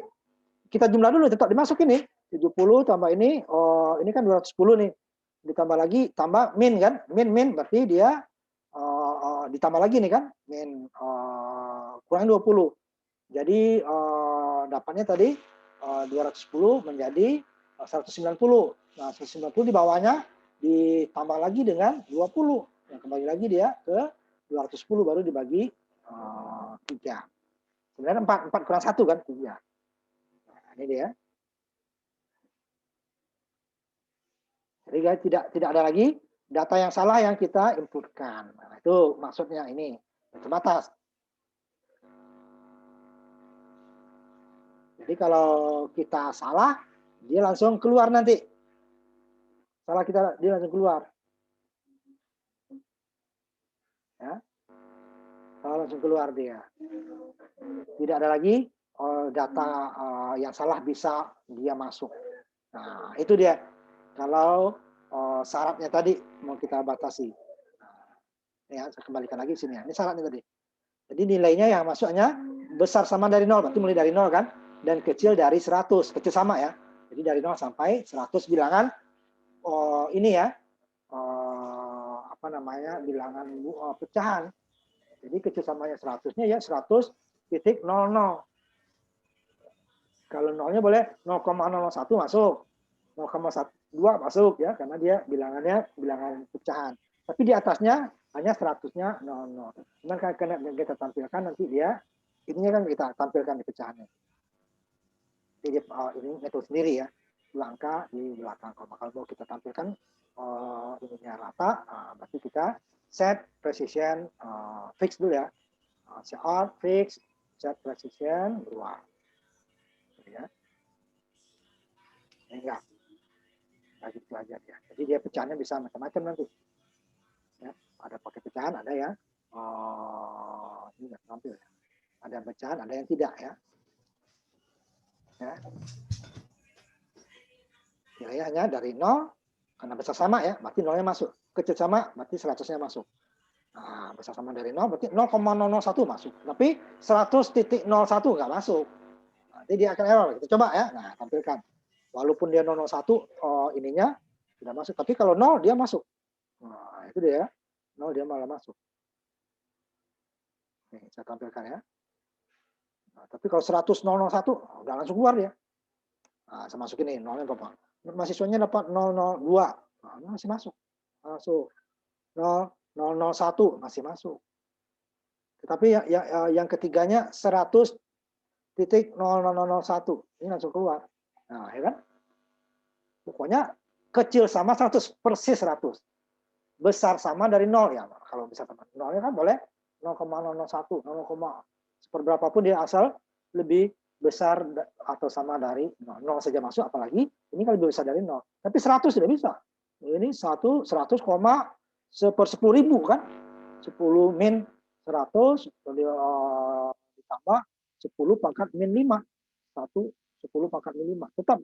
Kita jumlah dulu tetap dimasukin nih. 70 tambah ini ini kan 210 nih. Ditambah lagi tambah min kan? Min berarti dia ditambah lagi nih kan? Min kurang 20. Jadi dapatnya tadi 210 menjadi 190. Nah, 190 di bawahnya ditambah lagi dengan 20. Nah, kembali lagi dia ke 210 baru dibagi 3. Sebenarnya 4 kurang 1 kan? 3. Nah, ini dia. Jadi guys, tidak ada lagi data yang salah yang kita inputkan. Nah, itu maksudnya ini terbatas. Jadi kalau kita salah, dia langsung keluar nanti. Salah kita, dia langsung keluar. Ya. Salah langsung keluar dia. Tidak ada lagi data yang salah bisa dia masuk. Nah, itu dia. Kalau syaratnya tadi mau kita batasi. Nah, ya, saya kembalikan lagi sini. Ini syaratnya tadi. Jadi nilainya yang masuknya besar sama dari 0. Berarti mulai dari 0 kan? Dan kecil dari 100. Kecil sama ya. Jadi dari 0 sampai 100 bilangan ini ya. Bilangan pecahan. Jadi kecil samanya 100-nya ya 100,00. Kalau 0-nya boleh 0,001 masuk. 0,12 masuk ya, karena dia bilangannya bilangan pecahan. Tapi di atasnya hanya 100-nya 00. Cuman karena kita tampilkan nanti dia, ininya kan kita tampilkan di pecahannya. Jadi ini metode sendiri ya, angka di belakang. Kalau mau kita tampilkan ininya rata, berarti kita set precision fix dulu ya. Set out, fix, set precision, 2. Ya. Enggak. Nah, gitu aja dia. Jadi dia pecahannya bisa macam-macam nanti. Ya, ada pakai pecahan, ada yang ini nggak tampil ya. Ada pecahan, ada yang tidak ya. Ya. Nilainya dari 0 karena besar sama ya, berarti 0-nya masuk. Kecil sama, berarti 100-nya masuk. Nah, besar sama dari 0 berarti 0,001 masuk. Tapi 100.01 nggak masuk. Nanti dia akan error. Kita coba ya. Nah, tampilkan. Walaupun dia 001 ininya tidak masuk, tapi kalau 0 dia masuk. Nah, itu dia. 0 dia malah masuk. Nih, saya tampilkan ya. Nah, tapi kalau 100.001 udah langsung keluar dia. Nah, saya masukin ini 0-nya berapa? Mahasiswanya dapat 002. Nah, masih masuk. Masuk. 001 masih masuk. Tetapi yang ketiganya 100.0001 ini langsung keluar. Nah, ya kan? Pokoknya kecil sama 100, persis 100. Besar sama dari 0 ya. Kalau bisa sama 0 kan boleh 0,001, 0, seperberapa pun dia asal lebih besar atau sama dari 0. 0 saja masuk, apalagi ini kan lebih besar dari 0. Tapi 100 tidak bisa. Ini 100, 100,1010.000 kan? 10 min 100 ditambah 10 pangkat min 5. 10 pangkat min 5. Tetap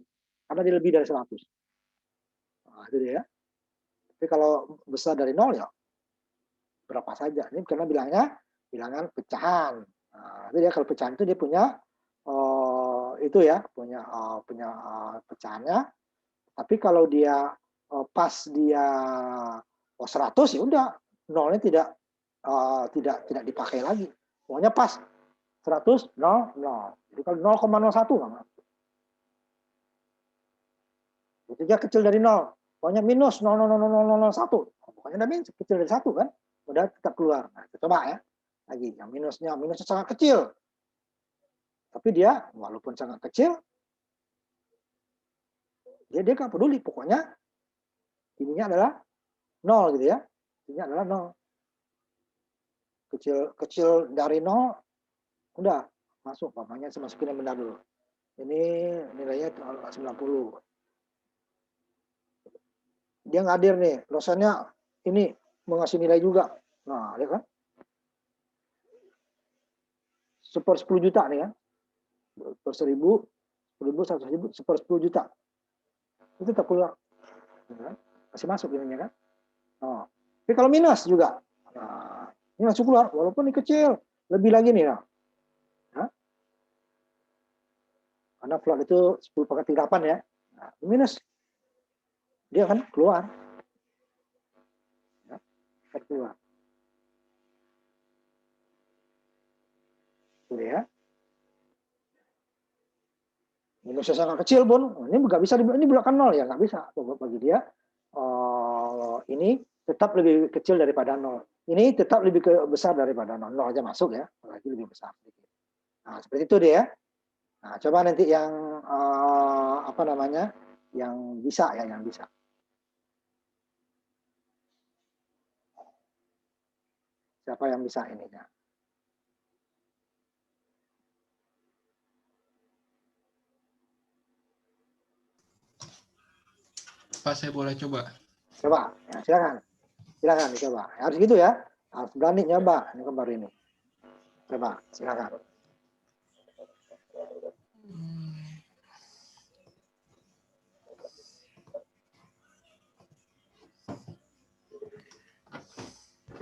karena dia lebih dari 100. Nah, itu dia. Tapi kalau besar dari 0 ya berapa saja. Ini karena bilangan pecahan. Nah, itu dia kalau pecahan itu dia punya itu ya, punya pecahannya. Tapi kalau dia pas dia 100 ya udah 0-nya tidak dipakai lagi. Pokoknya pas 100 0 0. Jadi kalau 0,01 nggak. Itu aja kecil dari 0. Pokoknya minus 0,00001. Pokoknya udah minus kecil dari 1 kan. Udah tetap keluar. Nah, kita coba ya. Lagi yang minusnya sangat kecil. Tapi dia walaupun sangat kecil dia nggak peduli. Pokoknya ininya adalah 0 gitu ya. Ininya adalah 0. Kecil dari 0 udah masuk. Pamannya saya masukin yang benar dulu. Ini nilainya 90. Dia ngadir nih, dosennya ini mengasih nilai juga. Nah, lihat kan? 10 juta nih ya. Per 1000, 100.000, 10 juta. Itu tetap keluar. Masih masuk ininya kan? Oh. Tapi kalau minus juga. Nah, ini langsung keluar, walaupun ini kecil. Lebih lagi nih ya. Nah. Karena float itu 10 pangkat 38 ya. Nah, minus. Dia akan keluar. Ya, akan keluar. Itu ya. Minusnya sangat kecil pun, ini nggak bisa ini bukan 0 ya, nggak bisa. Bagi dia ini tetap lebih kecil daripada 0. Ini tetap lebih besar daripada 0. 0 aja masuk ya, apalagi lebih besar. Nah, seperti itu dia. Nah, coba nanti yang apa namanya, yang bisa ya, yang bisa. Siapa yang bisa ininya? Pak, saya boleh coba? Coba, ya, silakan. Silakan dicoba. Harus gitu ya. Harus berani nyoba ini kan baru ini. Coba, silakan.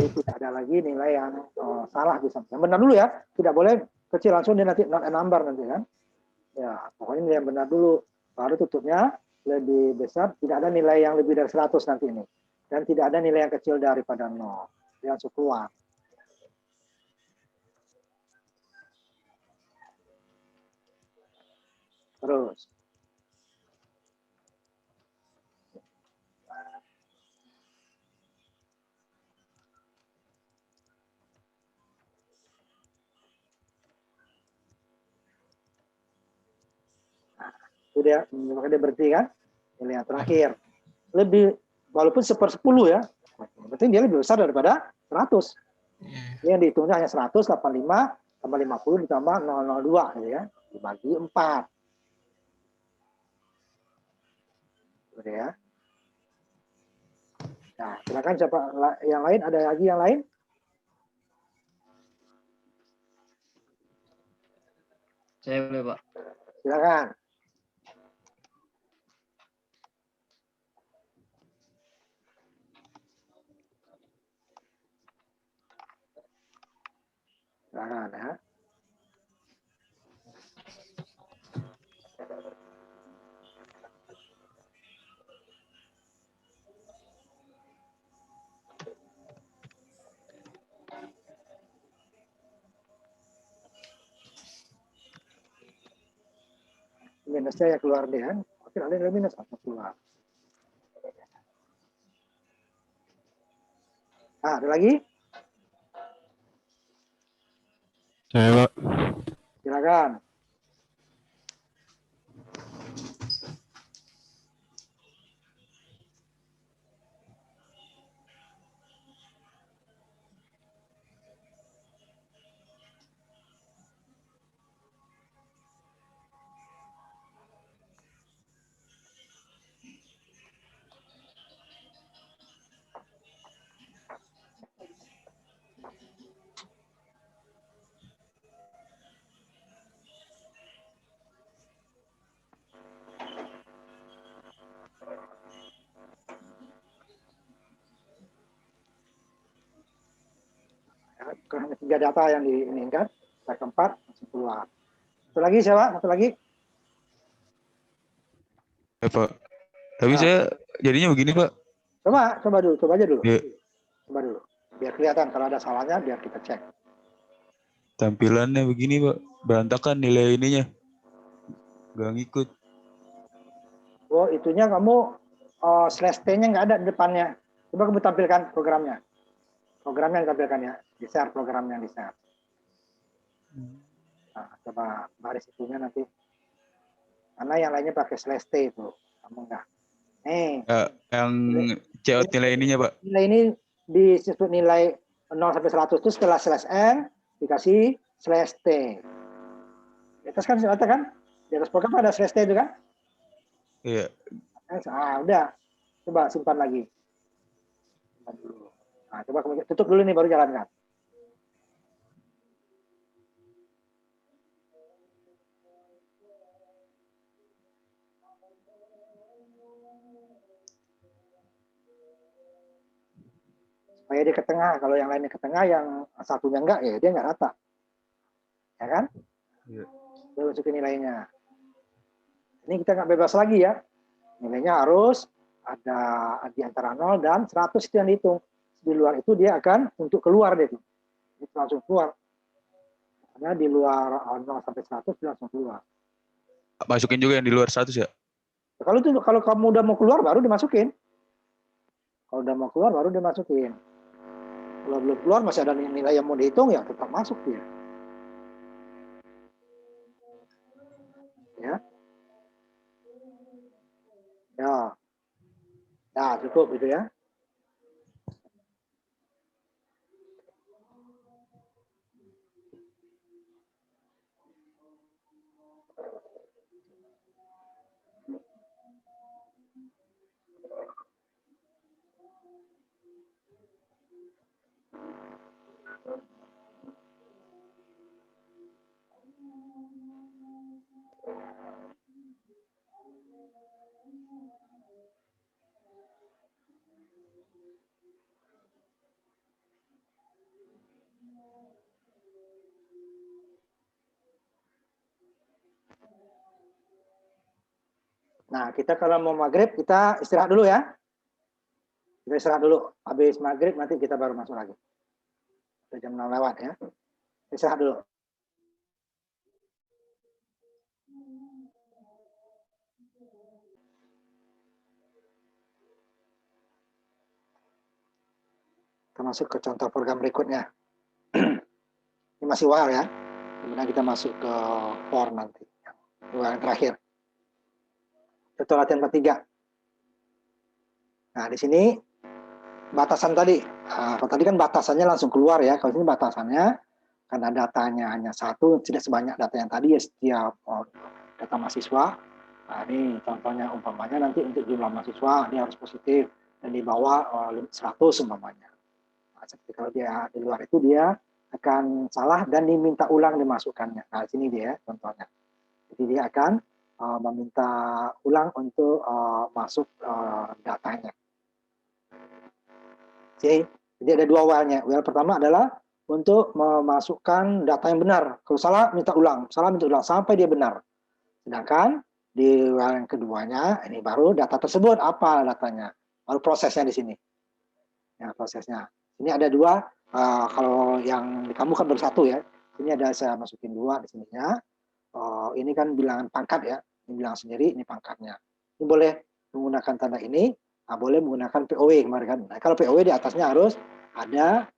Jadi tidak ada lagi nilai yang salah bisa. Yang benar dulu ya. Tidak boleh kecil langsung dia nanti not a number nanti kan. Ya, pokoknya nilai yang benar dulu. Baru tutupnya lebih besar. Tidak ada nilai yang lebih dari 100 nanti ini. Dan tidak ada nilai yang kecil daripada 0. Dia langsung keluar. Terus. Itu dia, makanya dia berhenti kan. Nilai yang terakhir. Lebih, walaupun 1/10 ya. Berarti dia lebih besar daripada 100. Iya. Ini yang dihitungnya hanya 185 tambah 50 ditambah 002 gitu ya. Dibagi 4. Gitu ya. Nah, silakan siapa yang lain, ada lagi yang lain? Saya boleh, Pak. Silakan. Silakan ya. Minusnya ya keluar deh kan. Oke, ada minus apa keluar. Nah, ada lagi? Saya, Pak. Silakan. Hanya 3 data yang diinginkan. Kita keempat langsung keluar. Satu lagi siapa? Satu lagi. Ya, Pak. Tapi Nah. saya jadinya begini, Pak. Coba dulu, coba aja dulu. Ya, Coba dulu. Biar kelihatan kalau ada salahnya, biar kita cek. tampilannya begini, Pak. Berantakan nilai ininya. Gak ngikut. Oh, itunya kamu slash T-nya nggak ada di depannya. Coba kamu tampilkan programnya. Programnya ditampilkan ya. Di-share programnya, di-share. Nah, coba baris itunya nanti. Karena yang lainnya pakai slash T itu. Kamu enggak. Nih. Yang COT nilai ininya, Pak. Nilai ini disebut nilai 0 sampai 100 itu setelah slash N dikasih slash T. Di atas kan ada kan? Di atas program ada slash T itu kan? Iya. Udah. Coba simpan lagi. Simpan dulu. Nah, coba kamu tutup dulu nih baru jalankan. Supaya dia ke tengah. Kalau yang lainnya ke tengah, yang satunya enggak, ya dia enggak rata. Ya kan? Iya. Dia masukin nilainya. Ini kita nggak bebas lagi ya. Nilainya harus ada di antara 0 dan 100 itu yang dihitung. Di luar itu dia akan untuk keluar deh. Itu langsung keluar. Karena di luar 0 sampai 100 dia langsung keluar. Masukin juga yang di luar 100 ya? Kalau kamu udah mau keluar baru dimasukin. Kalau udah mau keluar baru dimasukin. Kalau belum keluar masih ada nilai yang mau dihitung ya tetap masuk dia. Ya. Ya. Nah, cukup itu ya. Nah, kita kalau mau maghrib, kita istirahat dulu ya. Kita istirahat dulu. Habis maghrib nanti kita baru masuk lagi. Udah jam 6 lewat ya. Istirahat dulu. Kita masuk ke contoh program berikutnya. Ini masih while ya. Kemudian kita masuk ke for nanti. Yang terakhir. Contoh latihan 3. Nah, di sini batasan tadi Kalau tadi kan batasannya langsung keluar ya. Kalau ini batasannya karena datanya hanya satu, tidak sebanyak data yang tadi ya setiap data mahasiswa. Nah, ini contohnya umpamanya nanti untuk jumlah mahasiswa dia harus positif dan di bawah 100 umpamanya. Nah, seperti kalau dia di luar itu dia akan salah dan diminta ulang dimasukkannya. Nah, sini dia contohnya. Jadi dia akan meminta ulang untuk masuk datanya. Jadi ada dua while-nya. While pertama adalah untuk memasukkan data yang benar. Kalau salah minta ulang, sampai dia benar. Sedangkan di while yang keduanya ini baru data tersebut apa datanya, baru prosesnya di sini. Ya prosesnya. Ini ada dua. Kalau yang di kamu kan baru satu ya. Ini ada saya masukin dua di sininya. Ini kan bilangan pangkat ya. Ini bilangan sendiri, ini pangkatnya. Ini boleh menggunakan tanda ini. Boleh menggunakan POW kemarin kan. Nah, kalau POW di atasnya harus ada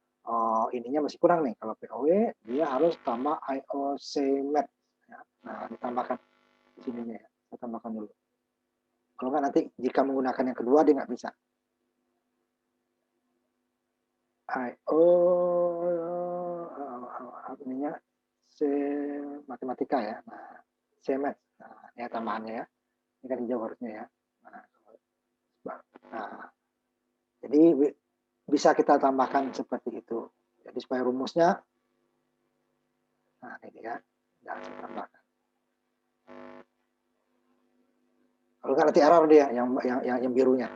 ininya masih kurang nih. Kalau POW dia harus tambah IOC map. Ya. Nah, ditambahkan di sininya ya. Saya tambahkan dulu. Kalau nggak nanti jika menggunakan yang kedua dia nggak bisa. Ininya matematika ya. Nah, CMAT. Nah, ini tambahannya ya. Ini kan hijau harusnya ya. Nah, jadi bisa kita tambahkan seperti itu. Jadi supaya rumusnya, nah ini ya, dan saya tambahkan. Kalau nggak nanti error dia yang birunya.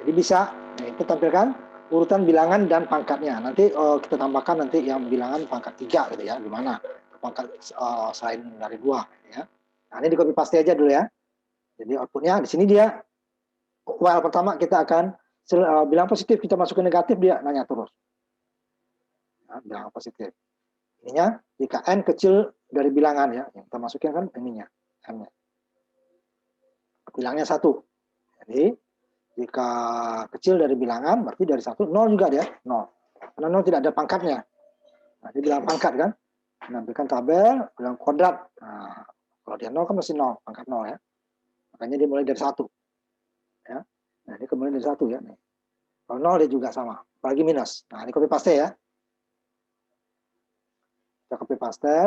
Jadi bisa, nah, itu tampilkan urutan bilangan dan pangkatnya. Nanti kita tambahkan nanti yang bilangan pangkat 3 gitu ya, gimana pangkat selain dari 2 ya. Nah ini di copy paste aja dulu ya. Jadi outputnya di sini dia. While pertama kita akan bilang positif, kita masukin negatif, dia nanya terus. Nah, bilang positif. Ininya, jika N kecil dari bilangan ya, yang kita masukin kan ininya, N-nya. Bilangnya 1. Jadi, jika kecil dari bilangan, berarti dari 1, 0 juga dia, 0. Karena 0 tidak ada pangkatnya. Nah, dia bilang pangkat kan, menampilkan tabel, bilang kuadrat. Nah, kalau dia 0 kan masih 0, pangkat 0 ya. Makanya dia mulai dari 1. Ya. Nah, ini kemudian dari 1 ya. Nih. Kalau 0 dia juga sama, apalagi minus. Nah, ini copy paste ya. Kita copy paste,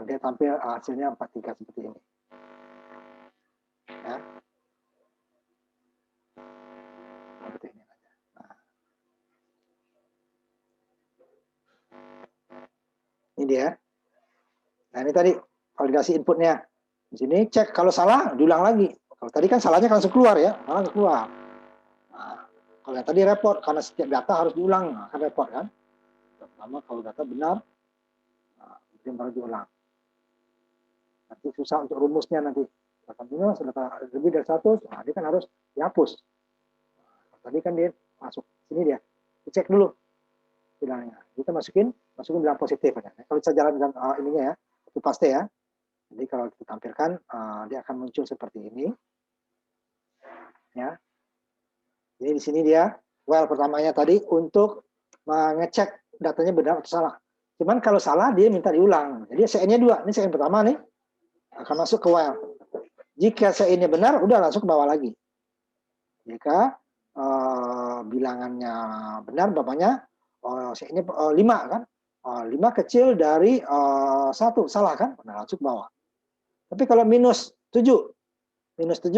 dia tampil hasilnya 43 seperti ini. Ya. Seperti ini aja. Nah. Ini dia. Nah, ini tadi validasi inputnya. Di sini cek kalau salah, diulang lagi. Kalau tadi kan salahnya langsung keluar ya, langsung keluar. Nah, kalau yang tadi report, karena setiap data harus diulang, nah, kan report kan. Pertama kalau data benar, kemudian baru diulang. Nanti susah untuk rumusnya nanti. Data minus, data lebih dari 100, nah, dia kan harus dihapus. Nah, tadi kan dia masuk sini dia, dicek dulu bilangnya. Kita masukin bilang positif aja. Kalau bisa jalan dengan ininya ya, itu pasti ya. Jadi kalau kita tampilkan, dia akan muncul seperti ini. Ya. Jadi di sini dia, while pertamanya tadi untuk mengecek datanya benar atau salah. Cuman kalau salah dia minta diulang. Jadi CN-nya 2. Ini CN pertama nih akan masuk ke while. Jika CN-nya benar, udah langsung ke bawah lagi. Jika bilangannya benar, bapaknya CN-nya 5 kan. 5 kecil dari 1, salah kan? Nah, langsung ke bawah. Tapi kalau minus 7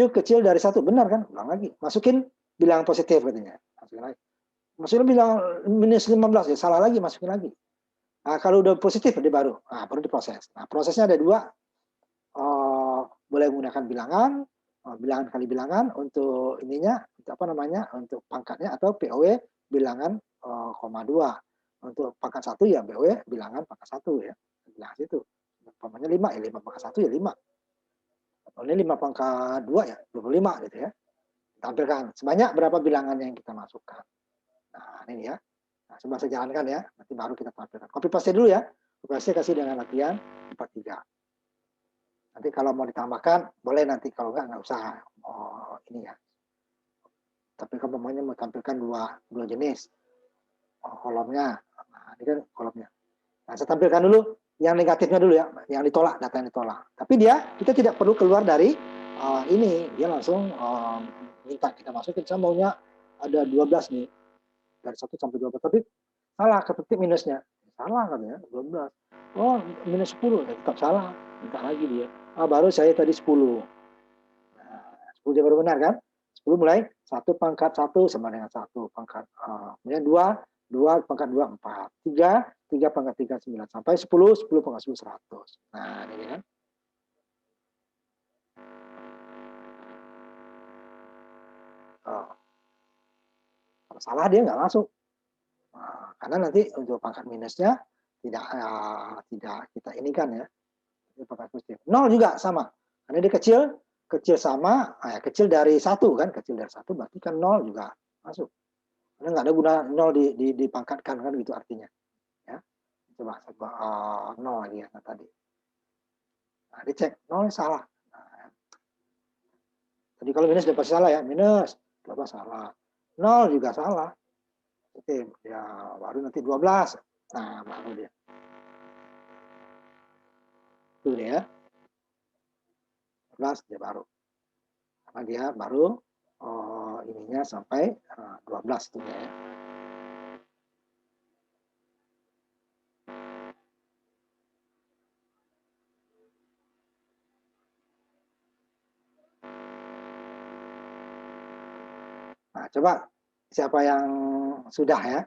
kecil dari 1, benar kan? Ulang lagi. Masukin bilangan positif katanya. Masukin bilang minus 15, ya salah lagi, masukin lagi. Nah, kalau udah positif, dia baru diproses. Nah, prosesnya ada 2. Boleh menggunakan bilangan kali bilangan untuk ininya, untuk pangkatnya, atau POW bilangan, 2. Untuk pangkat 1 ya POW bilangan pangkat 1 ya. Bilangan itu. Umpamanya 5 ya 5 pangkat 1 ya 5. Ini 5 pangkat 2 ya 25 gitu ya. Tampilkan sebanyak berapa bilangan yang kita masukkan. Nah, ini ya. Nah, coba saya jalankan ya. Nanti baru kita tampilkan. Copy paste dulu ya. Copy paste kasih dengan latihan 43. Nanti kalau mau ditambahkan boleh, nanti kalau nggak usah. Ini ya. Tapi kalau mau tampilkan dua jenis kolomnya. Nah, ini kan kolomnya. Nah, saya tampilkan dulu yang negatifnya dulu ya, yang ditolak, data yang ditolak. Tapi kita tidak perlu keluar dari ini, dia langsung minta kita masukin. Saya maunya ada 12 nih. dari 1 sampai 12, tapi salah ketik minusnya. Salah katanya, 12. Oh, minus 10, ya, tetap salah. Minta lagi dia. Baru saya tadi 10. Nah, 10 dia baru benar kan? 10 mulai 1 pangkat 1 sama dengan 1 pangkat. Kemudian 2 pangkat 2, 4. 3 pangkat 3, 9. Sampai 10 pangkat 10, 100. Nah, ini kan. Kalau salah dia nggak masuk. Karena nanti untuk pangkat minusnya tidak kita ini kan ya. Ini pangkat positif. 0 juga sama. Karena dia kecil sama, kecil dari 1 kan, kecil dari 1 berarti kan 0 juga masuk. Karena nggak ada guna 0 dipangkatkan kan gitu artinya. Ya. Coba 0 lagi ya tadi. Nah, dicek 0 salah. Nah, tadi kalau minus dia pasti salah ya, minus berapa salah. 0 juga salah. Oke, ya baru nanti 12. Nah, baru dia. Itu dia. 12 dia baru. Karena dia baru ininya sampai 12 tuh ya. Nah, coba siapa yang sudah ya.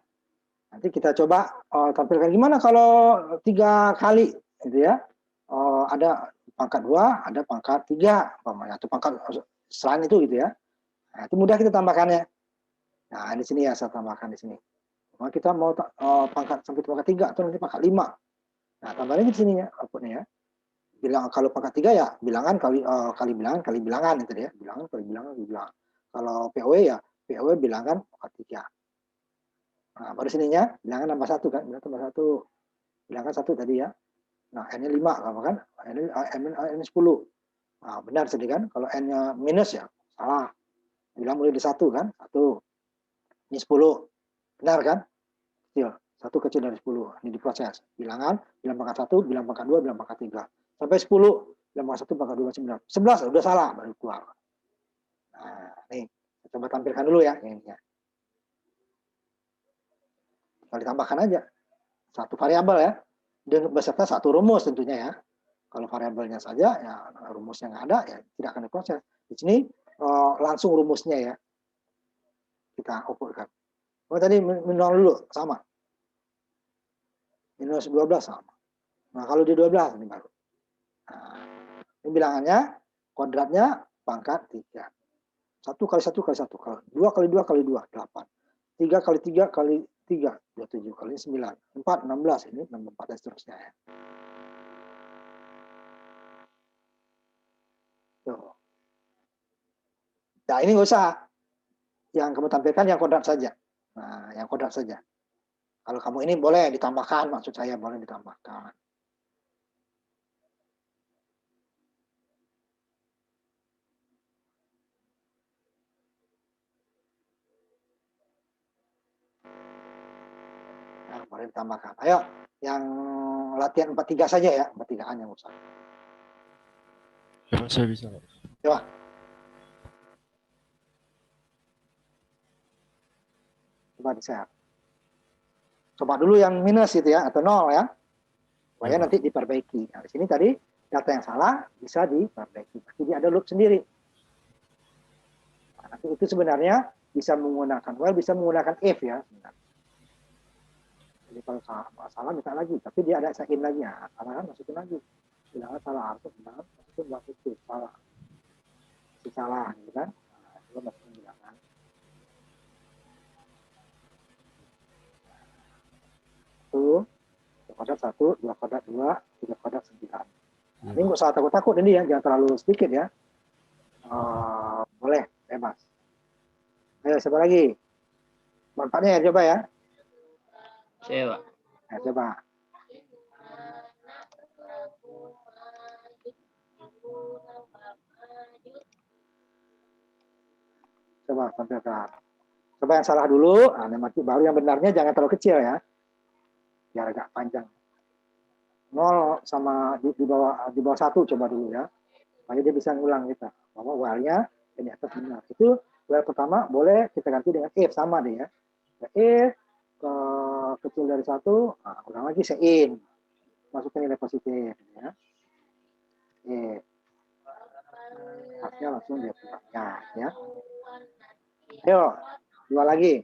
Nanti kita coba tampilkan gimana kalau 3 kali gitu ya. Ada pangkat 2, ada pangkat 3 atau pangkat selain itu gitu ya. Nah, itu mudah kita tambahkannya. Nah, di sini ya saya tambahkan di sini. Nah, kita mau pangkat sampai pangkat 3 atau nanti pangkat 5. Nah, tambahnya di sini ya outputnya ya. Bilang kalau pangkat 3 ya bilangan kali bilangan kali bilangan itu ya. Bilangan kali bilangan kali bilangan. Kalau POW ya POW bilangan pangkat 3. Nah, baru sininya bilangan tambah 1 kan, bilangan tambah 1. Bilangan 1 tadi ya. Nah, N-nya 5 kan? N-nya 10. Nah, benar tadi kan? Kalau N-nya minus ya salah. Bilang mulai di 1 kan? 1. Ini 10. Benar kan? Kecil. 1 kecil dari 10. Ini diproses. Bilangan, bilang pangkat 1, bilang pangkat 2, bilang pangkat 3. Sampai 10. Bilang pangkat 1, pangkat 2, 9. 11 udah salah baru keluar. Nah, nih. Coba tampilkan dulu ya. Ini ya. Kalau ditambahkan aja. Satu variabel ya. Dan beserta satu rumus tentunya ya. Kalau variabelnya saja, ya rumusnya nggak ada, ya tidak akan diproses. Di sini langsung rumusnya ya. Kita ukurkan. Oh, tadi minus dulu, sama. Minus 12 sama. Nah, kalau di 12 ini baru. Nah, ini bilangannya, kuadratnya pangkat 3. 1 kali 1 kali 1. 2 kali 2 kali 2, 8. 3 kali 3 kali 3, 27 kali 9. 4, 16. Ini 64 dan seterusnya ya. Tuh. Nah, ini nggak usah. Yang kamu tampilkan yang kodrat saja. Nah, yang kodrat saja. Kalau kamu ini boleh ditambahkan, maksud saya boleh ditambahkan. Nah, boleh ditambahkan. Ayo, yang latihan 43 saja ya, 43-an yang usah. Ya, saya bisa. Coba. Coba di-share. Coba dulu yang minus itu ya, atau 0 ya. Supaya nanti diperbaiki. Nah, di sini tadi data yang salah bisa diperbaiki. Jadi ada loop sendiri. Nah, nanti itu sebenarnya bisa menggunakan while, bisa menggunakan if ya. Jadi kalau salah minta lagi, tapi dia ada sign lagi ya. Salah masukin lagi. Bilangan salah arti, bilangan masukin waktu itu salah. Si salah gitu kan. Nah, itu masukin bilangan. Tuh. Kodrat 1, 2 kodrat 2, 3 kodrat 9. Nah, ini nggak usah takut-takut ini ya, jangan terlalu sedikit ya. Boleh, bebas. Ayo, siapa lagi? Manfaatnya ya, coba ya. Saya, Pak. Nah, coba. Coba tampilkan. Coba yang salah dulu, nah, baru yang benarnya jangan terlalu kecil ya. Biar agak panjang. 0 sama di bawah 1 coba dulu ya. Supaya dia bisa ngulang kita. Bahwa while-nya ini atas benar. Itu while pertama boleh kita ganti dengan if sama deh ya. E ke kecil dari 1, nah, ulang lagi sein. Masukkan nilai positif. Ya. E. Haknya langsung dia buka. Ya. Ayo, 2 lagi.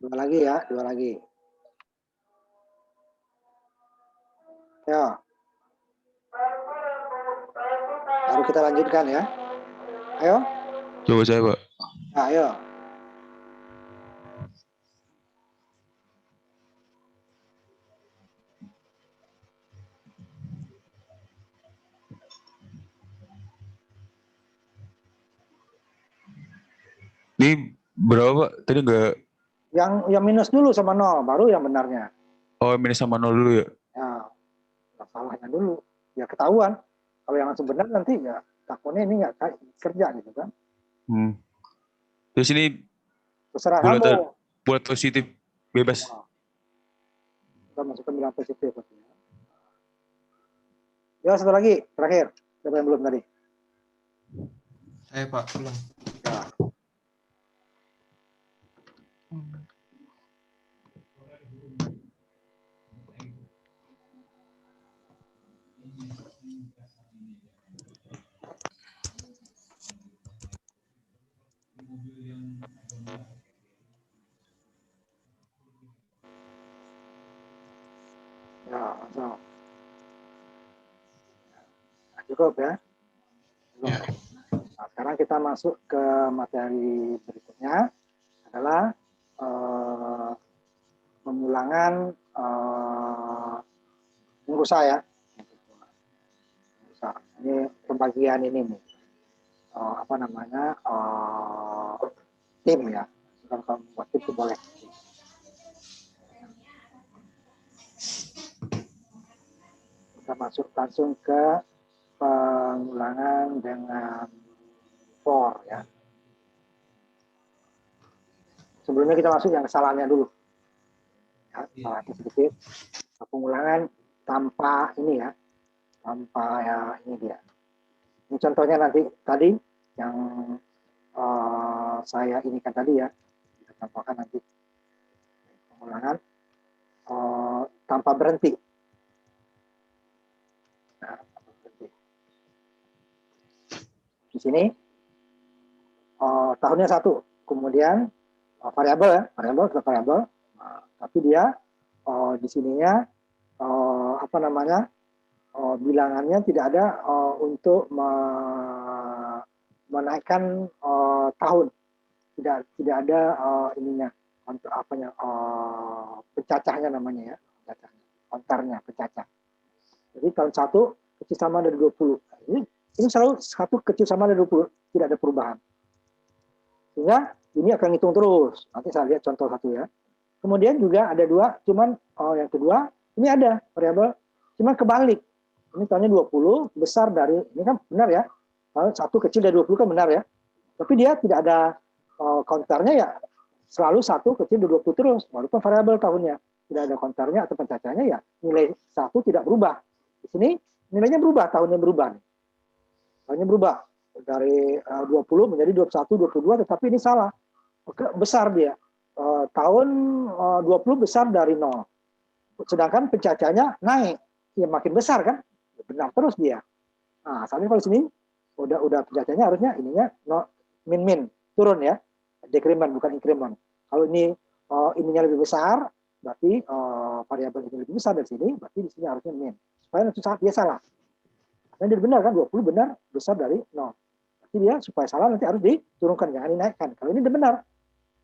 2 lagi ya, 2 lagi. Ya. Baru kita lanjutkan ya. Ayo. Coba saya, Pak. Nah, ayo. Ini berapa, Pak? Tadi nggak... Yang minus dulu sama 0, baru yang benarnya. Oh, minus sama 0 dulu ya? Ya, salahnya dulu. Ya ketahuan. Kalau yang langsung benar nanti ya takutnya ini nggak kerja gitu kan. Terus ini Terserah kamu. buat positif bebas. Kita masukkan bilang positif. Ya, satu lagi terakhir. Siapa yang belum tadi? Saya Pak, belum. Ya. Ya, so. Nah, cukup ya. Cukup. Ya. Nah, sekarang kita masuk ke materi berikutnya adalah pemulangan Murusa ya. Ini pembagian ini nih. Apa namanya? Tim ya. Kalau buat tim itu boleh. Kita masuk langsung ke pengulangan dengan for ya. Sebelumnya kita masuk yang kesalahannya dulu. Ya, salahnya sedikit. Pengulangan tanpa ini ya. Tanpa ya ini dia. Ini contohnya nanti tadi yang saya inikan tadi ya. Kita tambahkan nanti pengulangan tanpa berhenti. Nah, di sini tahunnya 1, kemudian variabel ya, variabel. Nah, tapi dia di sininya apa namanya bilangannya tidak ada untuk menaikkan tahun, tidak ada ininya untuk apanya pencacahnya namanya ya, konternya pencacah. Jadi tahun 1 kecil sama dari 20. Ini selalu 1 kecil sama dari 20, tidak ada perubahan. Sehingga ini akan hitung terus. Nanti saya lihat contoh 1 ya. Kemudian juga ada 2, cuman yang kedua ini ada variabel, cuman kebalik. Ini tahunnya 20 besar dari, ini kan benar ya. Tahun 1 kecil dari 20 kan benar ya. Tapi dia tidak ada counternya ya, selalu 1 kecil dari 20 terus, walaupun variabel tahunnya. Tidak ada counternya atau pencacahnya ya, nilai 1 tidak berubah. Di sini nilainya berubah, tahunnya berubah. Tahunnya berubah dari 20 menjadi 21, 22, tetapi ini salah. Besar dia. Tahun 20 besar dari 0. Sedangkan pencacahnya naik. Ya makin besar kan? Benar terus dia. Nah, asalnya kalau sini udah pencacahnya harusnya ininya min turun ya. Decrement bukan increment. Kalau ini ininya lebih besar, berarti variabel ini lebih besar dari sini, berarti di sini harusnya min. Supaya nanti dia salah. Dan dia benar kan 20 benar besar dari 0. Berarti dia supaya salah nanti harus diturunkan, jangan dinaikkan. Kalau ini udah benar.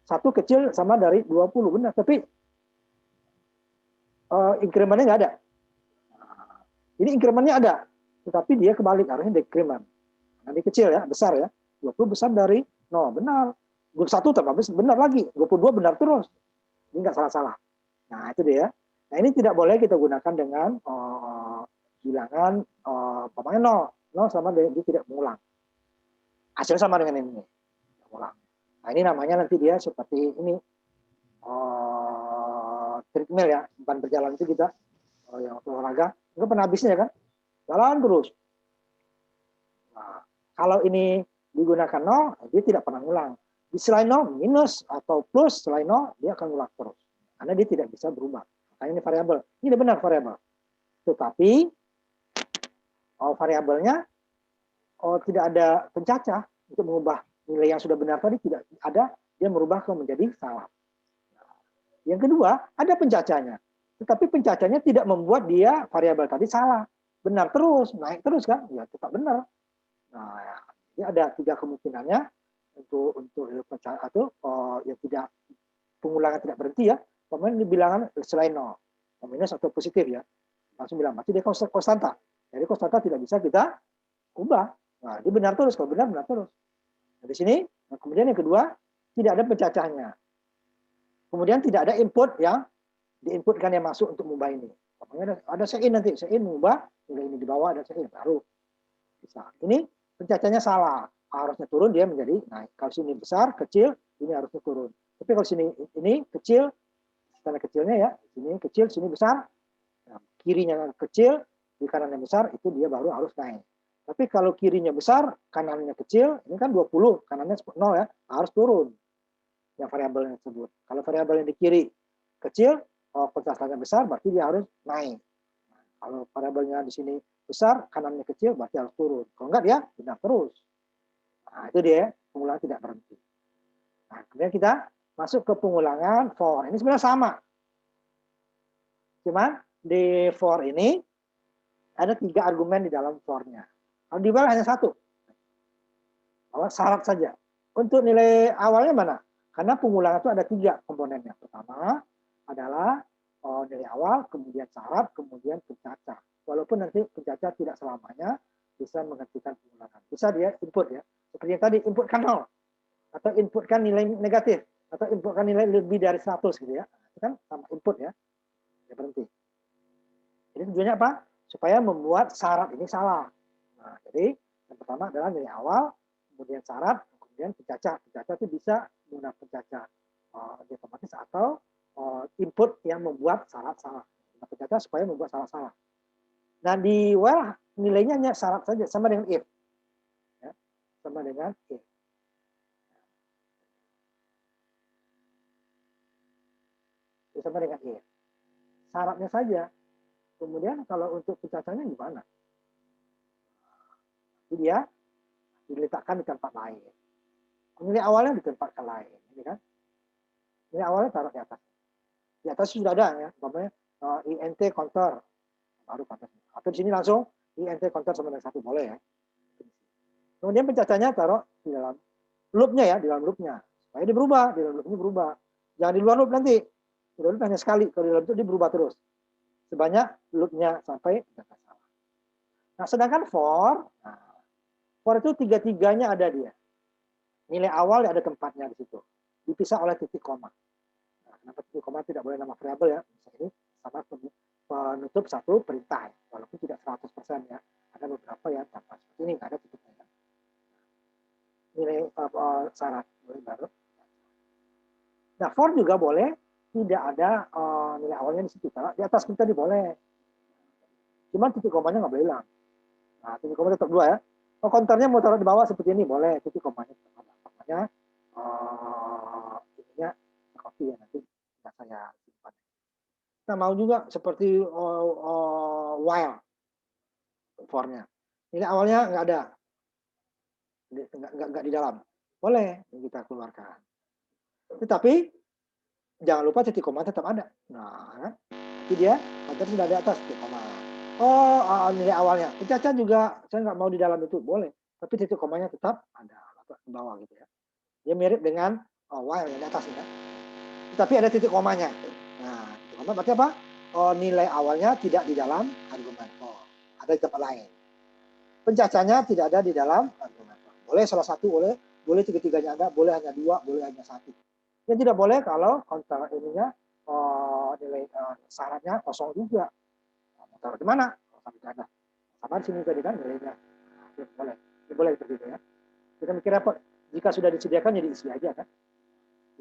1 kecil sama dari 20 benar, tapi incrementnya nggak ada. Ini incrementnya ada, tetapi dia kebalik, harusnya decrement. Nah, ini kecil ya, besar ya. 20 besar dari 0, benar. 21 tambah benar lagi, 22 benar terus. Ini nggak salah-salah. Nah, itu dia. Nah, ini tidak boleh kita gunakan dengan bilangan pokoknya 0 sama dia tidak mengulang. Hasilnya sama dengan ini. Mengulang. Nah, ini namanya nanti dia seperti ini. Treadmill ya, bukan berjalan itu kita yang olahraga, itu pernah habisnya kan, jalan terus. Nah, kalau ini digunakan 0, dia tidak pernah ngulang. Di selain 0 minus atau plus selain 0 dia akan ulang terus. Karena dia tidak bisa berubah. Makanya ini variabel. Ini benar variabel. Tetapi variabelnya tidak ada pencacah untuk mengubah nilai yang sudah benar tadi, tidak ada, dia merubah menjadi salah. Yang kedua, ada pencacahnya. Tetapi pencacahnya tidak membuat dia variabel tadi salah. Benar terus, naik terus kan? Ya tetap benar. Nah, ini ada 3 kemungkinannya untuk pencacah atau yang tidak pengulangan tidak berhenti ya. Pemain bilangan selain 0, minus atau positif ya. Langsung bilang berarti dia konstanta. Jadi konstanta tidak bisa kita ubah. Nah, dia benar terus, kalau benar terus. Nah, di sini, nah, kemudian yang kedua, tidak ada pencacahnya. Kemudian tidak ada input yang diinputkan yang masuk untuk mengubah ini. Pokoknya ada sein nanti, sein mengubah nilai ini di bawah, ada sein baru bisa. Ini pencacahnya salah, harusnya turun dia menjadi naik. Kalau sini besar, kecil, ini harusnya turun. Tapi kalau sini ini kecil, tanda kecilnya ya, sini kecil, sini besar, nah, kirinya kecil, di kanannya besar, itu dia baru harus naik. Tapi kalau kirinya besar, kanannya kecil, ini kan 20, kanannya 0 ya, harus turun yang variabel tersebut. Kalau variabel yang di kiri kecil, kontrastanya besar, berarti dia harus naik. Nah, kalau variabelnya di sini besar, kanannya kecil, berarti harus turun. Kalau enggak dia benar terus. Nah, itu dia pengulangan tidak berhenti. Nah, kemudian kita masuk ke pengulangan for. Ini sebenarnya sama. Cuman di for ini ada 3 argumen di dalam for-nya. Kalau di while hanya 1. Syarat saja. Untuk nilai awalnya mana? Karena pengulangan itu ada 3 komponennya. Pertama adalah nilai awal, kemudian syarat, kemudian pencacah. Walaupun nanti pencacah tidak selamanya bisa menghentikan pengulangan. Bisa dia input ya. Seperti yang tadi, inputkan 0. Atau inputkan nilai negatif. Atau inputkan nilai lebih dari 100 gitu ya. Itu kan sama input ya. Dia berhenti. Jadi tujuannya apa? Supaya membuat syarat ini salah. Nah, jadi yang pertama adalah nilai awal, kemudian syarat, kemudian pencacah. Pencacah itu bisa menggunakan pencacah otomatis atau input yang membuat syarat salah. Nah, pencacah supaya membuat salah-salah. Nah, di while nilainya hanya syarat saja, sama dengan if. Ya, sama dengan if. Sama dengan if. Syaratnya saja. Kemudian kalau untuk pencacahnya gimana? Jadi dia diletakkan di tempat lain. Nilai awalnya ditempatkan lain, ini kan? Nilai awalnya taruh di atas. Di atas sudah ada ya, namanya int counter, baru counter. Atau di sini langsung int counter sama dengan 1 boleh ya. Kemudian pencacahnya taruh di dalam loopnya ya, di dalam loopnya. Supaya dia berubah, di dalam loop ini berubah. Jangan di luar loop nanti. Di loop hanya sekali, kalau di dalam itu dia berubah terus. Sebanyak loopnya sampai tidak salah. Nah, sedangkan for itu 3-3-nya ada dia. Nilai awal ada tempatnya di situ. Dipisah oleh titik koma. Nah, kenapa titik koma tidak boleh nama variabel ya? Misalnya ini sama penutup satu perintah. Walaupun tidak 100% ya. Ada beberapa ya tanpa seperti ini, nggak ada tutupnya. Ya. Nilai syarat boleh baru. Nah, for juga boleh tidak ada nilai awalnya di situ. Di atas kita boleh. Cuman titik komanya nggak boleh hilang. Nah, titik koma tetap 2 ya. Kalau counternya mau taruh di bawah seperti ini boleh, titik komanya tetap ada. Makanya ininya copy ya, nanti bisa saya simpan. Kita mau juga seperti while for-nya. Ini awalnya nggak ada, nggak di dalam. Boleh kita keluarkan. Tetapi jangan lupa titik koma tetap ada. Nah, jadi dia counter sudah di atas titik koma. Nilai awalnya. Pencacah juga saya nggak mau di dalam itu, boleh. Tapi titik komanya tetap ada di bawah gitu ya. Dia mirip dengan while yang di atas ya. Tapi ada titik komanya. Nah, titik koma berarti apa? Nilai awalnya tidak di dalam argumen for. Ada di tempat lain. Pencacahnya tidak ada di dalam argumen for. Boleh salah satu, boleh tiga-tiganya ada, boleh hanya 2, boleh hanya 1. Yang tidak boleh kalau counter ininya nilai syaratnya kosong juga. Taruh di mana? Tidak ada. Sama di sini tadi kan nilainya. Boleh. Boleh seperti itu ya. Kita mikir apa? Jika sudah disediakan jadi isi aja kan.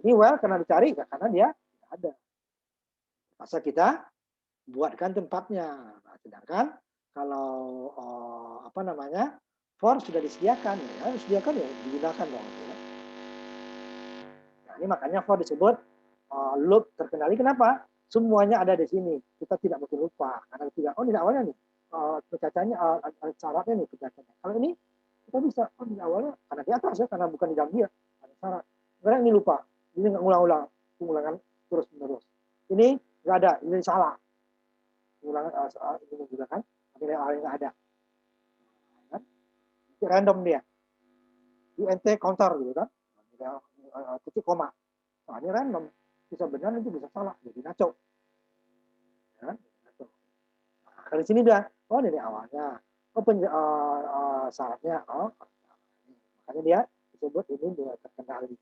Ini well karena dicari ya, karena dia tidak ada. Masa kita buatkan tempatnya. Nah, sedangkan kalau apa namanya for sudah disediakan ya, disediakan ya digunakan dong. Ya. Ini makanya for disebut loop terkendali. Kenapa? Semuanya ada di sini. Kita tidak mungkin lupa karena tidak. Oh, di awalnya nih pencacahnya syaratnya nih pencacahnya. Kalau ini kita bisa di awalnya karena di atas ya, karena bukan di dalam dia ada syarat. Karena ini lupa, ini nggak ngulang-ulang, pengulangan terus menerus. Ini nggak ada, ini salah. Pengulangan ini juga kan, nilai awalnya nggak ada. Kan? Random dia. UNT counter gitu kan, titik koma. Nah, ini random, bisa benar nanti bisa salah, jadi ngaco. Ya, ngaco. Nah, kalau sini udah, oh ini awalnya, syaratnya, makanya dia disebut ini dia terkendali.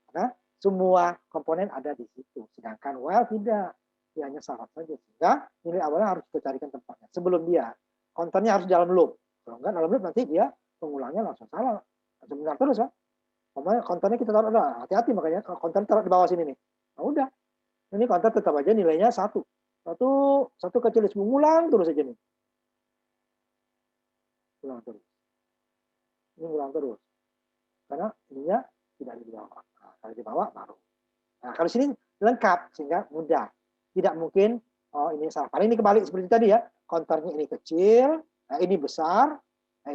Karena semua komponen ada di situ, sedangkan while tidak, dia hanya syarat saja. Sehingga nilai awalnya harus kita carikan tempatnya. Sebelum dia, counternya harus dalam loop. Kalau enggak dalam loop nanti dia pengulangnya langsung salah. Sebentar terus kan. Pokoknya kontennya kita taruh, hati-hati makanya kalau konten taruh di bawah sini nih. Nah udah, ini konten tetap aja nilainya satu kecil mengulang terus aja nih. Ulang terus. Ini ulang terus. Karena ininya tidak di bawah. Nah, kalau di bawah baru. Nah kalau sini lengkap sehingga mudah. Tidak mungkin ini salah. Paling ini kebalik seperti tadi ya. Konternya ini kecil, nah ini besar. Nah,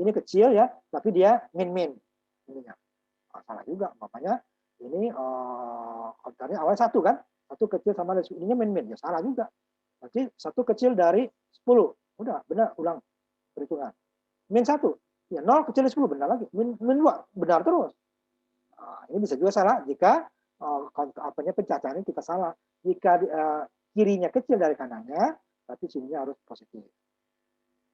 ini kecil ya, tapi dia min. Ininya. Salah juga, makanya ini konternya awal satu kan, satu kecil sama dari ininya min, ya salah juga. Berarti satu kecil dari 10, udah benar ulang perhitungan. Min 1, ya 0 kecil dari 10 benar lagi, min 2 benar terus. Nah, ini bisa juga salah jika pencacahannya kita salah. Jika kirinya kecil dari kanannya, berarti sininya harus positif.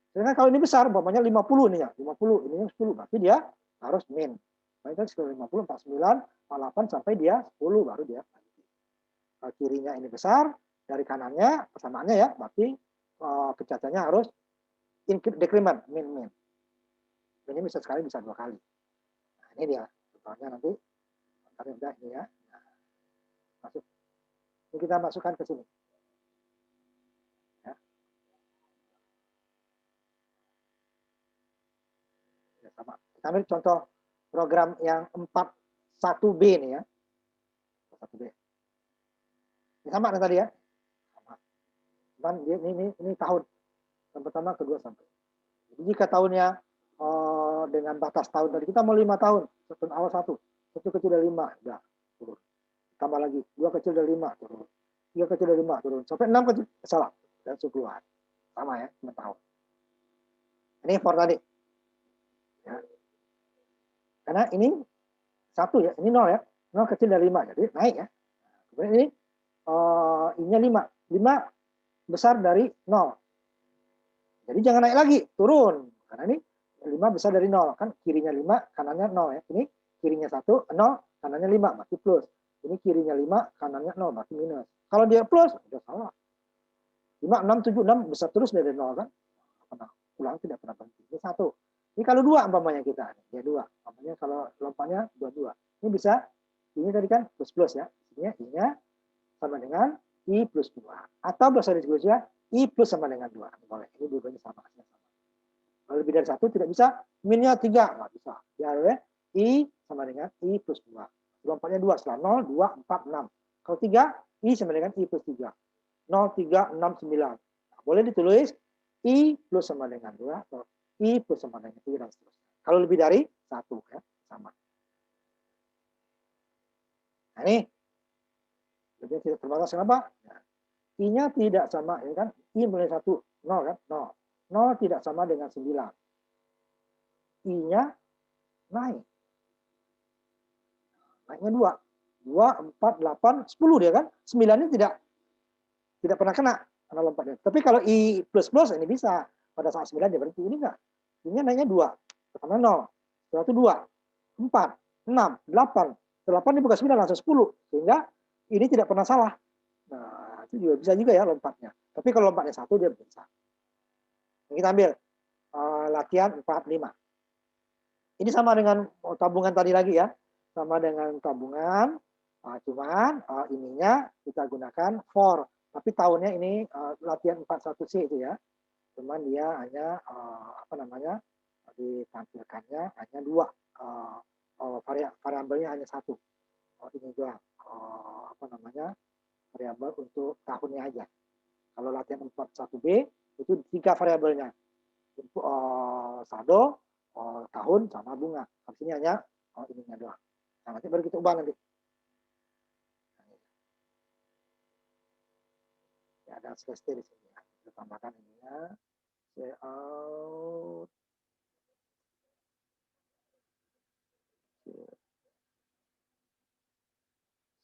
Karena kalau ini besar, umpamanya 50 nih ya, 50, ini 10, berarti dia harus min. Nah, itu 50, 49, 48 sampai dia 10 baru dia. Kalau kirinya ini besar, dari kanannya persamaannya ya, berarti pencacahnya harus decrement, min. Ini bisa sekali, bisa 2 kali. Nah, ini dia. Contohnya nanti udah ini ya. Nah, masuk. Ini kita masukkan ke sini. Sama. Kita ambil contoh program yang 41B nih ya. 41B. Ini sama dengan tadi ya. Sama. Cuman ini tahun. Yang pertama, kedua sampai. Jadi jika tahunnya dengan batas tahun tadi kita mau 5 tahun, tahun awal 1 kecil dari 5, udah turun. Tambah lagi, 2 kecil dari 5 turun. 3 kecil dari 5 turun. Sampai 6 kecil salah. Dan 10-an. Sama ya, 5 tahun. Ini for tadi. Ya. Karena ini 1 ya, ini 0 ya. 0 kecil dari 5, jadi naik ya. Kemudian ini I-nya 5. 5 besar dari 0. Jadi jangan naik lagi, turun. Karena ini 5 besar dari 0. Kan kirinya 5, kanannya 0 ya. Ini kirinya 1, 0, kanannya 5, berarti plus. Ini kirinya 5, kanannya 0, berarti minus. Kalau dia plus, udah salah. 5, 6, 7, 6 besar terus dari 0 kan. Ulang tidak pernah berhenti. Ini 1. Ini kalau 2 umpamanya kita, ya 2. Umpamanya kalau lompatnya 22. Ini bisa, ini tadi kan plus ya. Ini I-nya sama dengan I plus 2. Atau bahasa Inggrisnya I plus sama dengan 2. Boleh, ini dua-duanya sama. Kalau lebih dari 1 tidak bisa, minnya 3. Nggak bisa. Ya, I sama dengan I plus 2. Lompatnya 2. Setelah 0, 2, 4, 6. Kalau 3, I sama dengan I plus 3. 0, 3, 6, 9. Nah, boleh ditulis I plus sama dengan 2 atau I plus sama dengan 3 dan seterusnya. Kalau lebih dari 1 ya, sama. Nah, ini lebih tidak terbatas kenapa? Nah, I-nya tidak sama, ya kan? I mulai 1, 0 kan? 0. 0 tidak sama dengan 9. I-nya naik. Naiknya 2. 2, 4, 8, 10 dia kan? 9-nya tidak pernah kena karena lompatnya. Tapi kalau I plus ini bisa. Pada saat 9 dia berhenti. Ini enggak. I-nya naiknya 2. Pertama 0. Setelah itu 2. 4. 6. 8. Setelah 8 dibuka 9 langsung 10. Sehingga ini tidak pernah salah. Nah, itu juga bisa juga ya lompatnya. Tapi kalau lompatnya 1 dia bisa. Kita ambil latihan 4-5. Ini sama dengan tabungan tadi lagi ya. Sama dengan tabungan. Cuman ininya kita gunakan for. Tapi tahunnya ini latihan 41C itu ya. Cuman dia hanya ditampilkannya hanya 2. Variabelnya hanya 1. ini juga apa namanya variabel untuk tahunnya aja. Kalau latihan 41B itu 3 variabelnya. Saldo, tahun sama bunga. Habis ini hanya ininya doang. Nah, nanti baru kita ubah nanti. Ya, ada slash T di sini ya. Kita tambahkan ininya. Layout.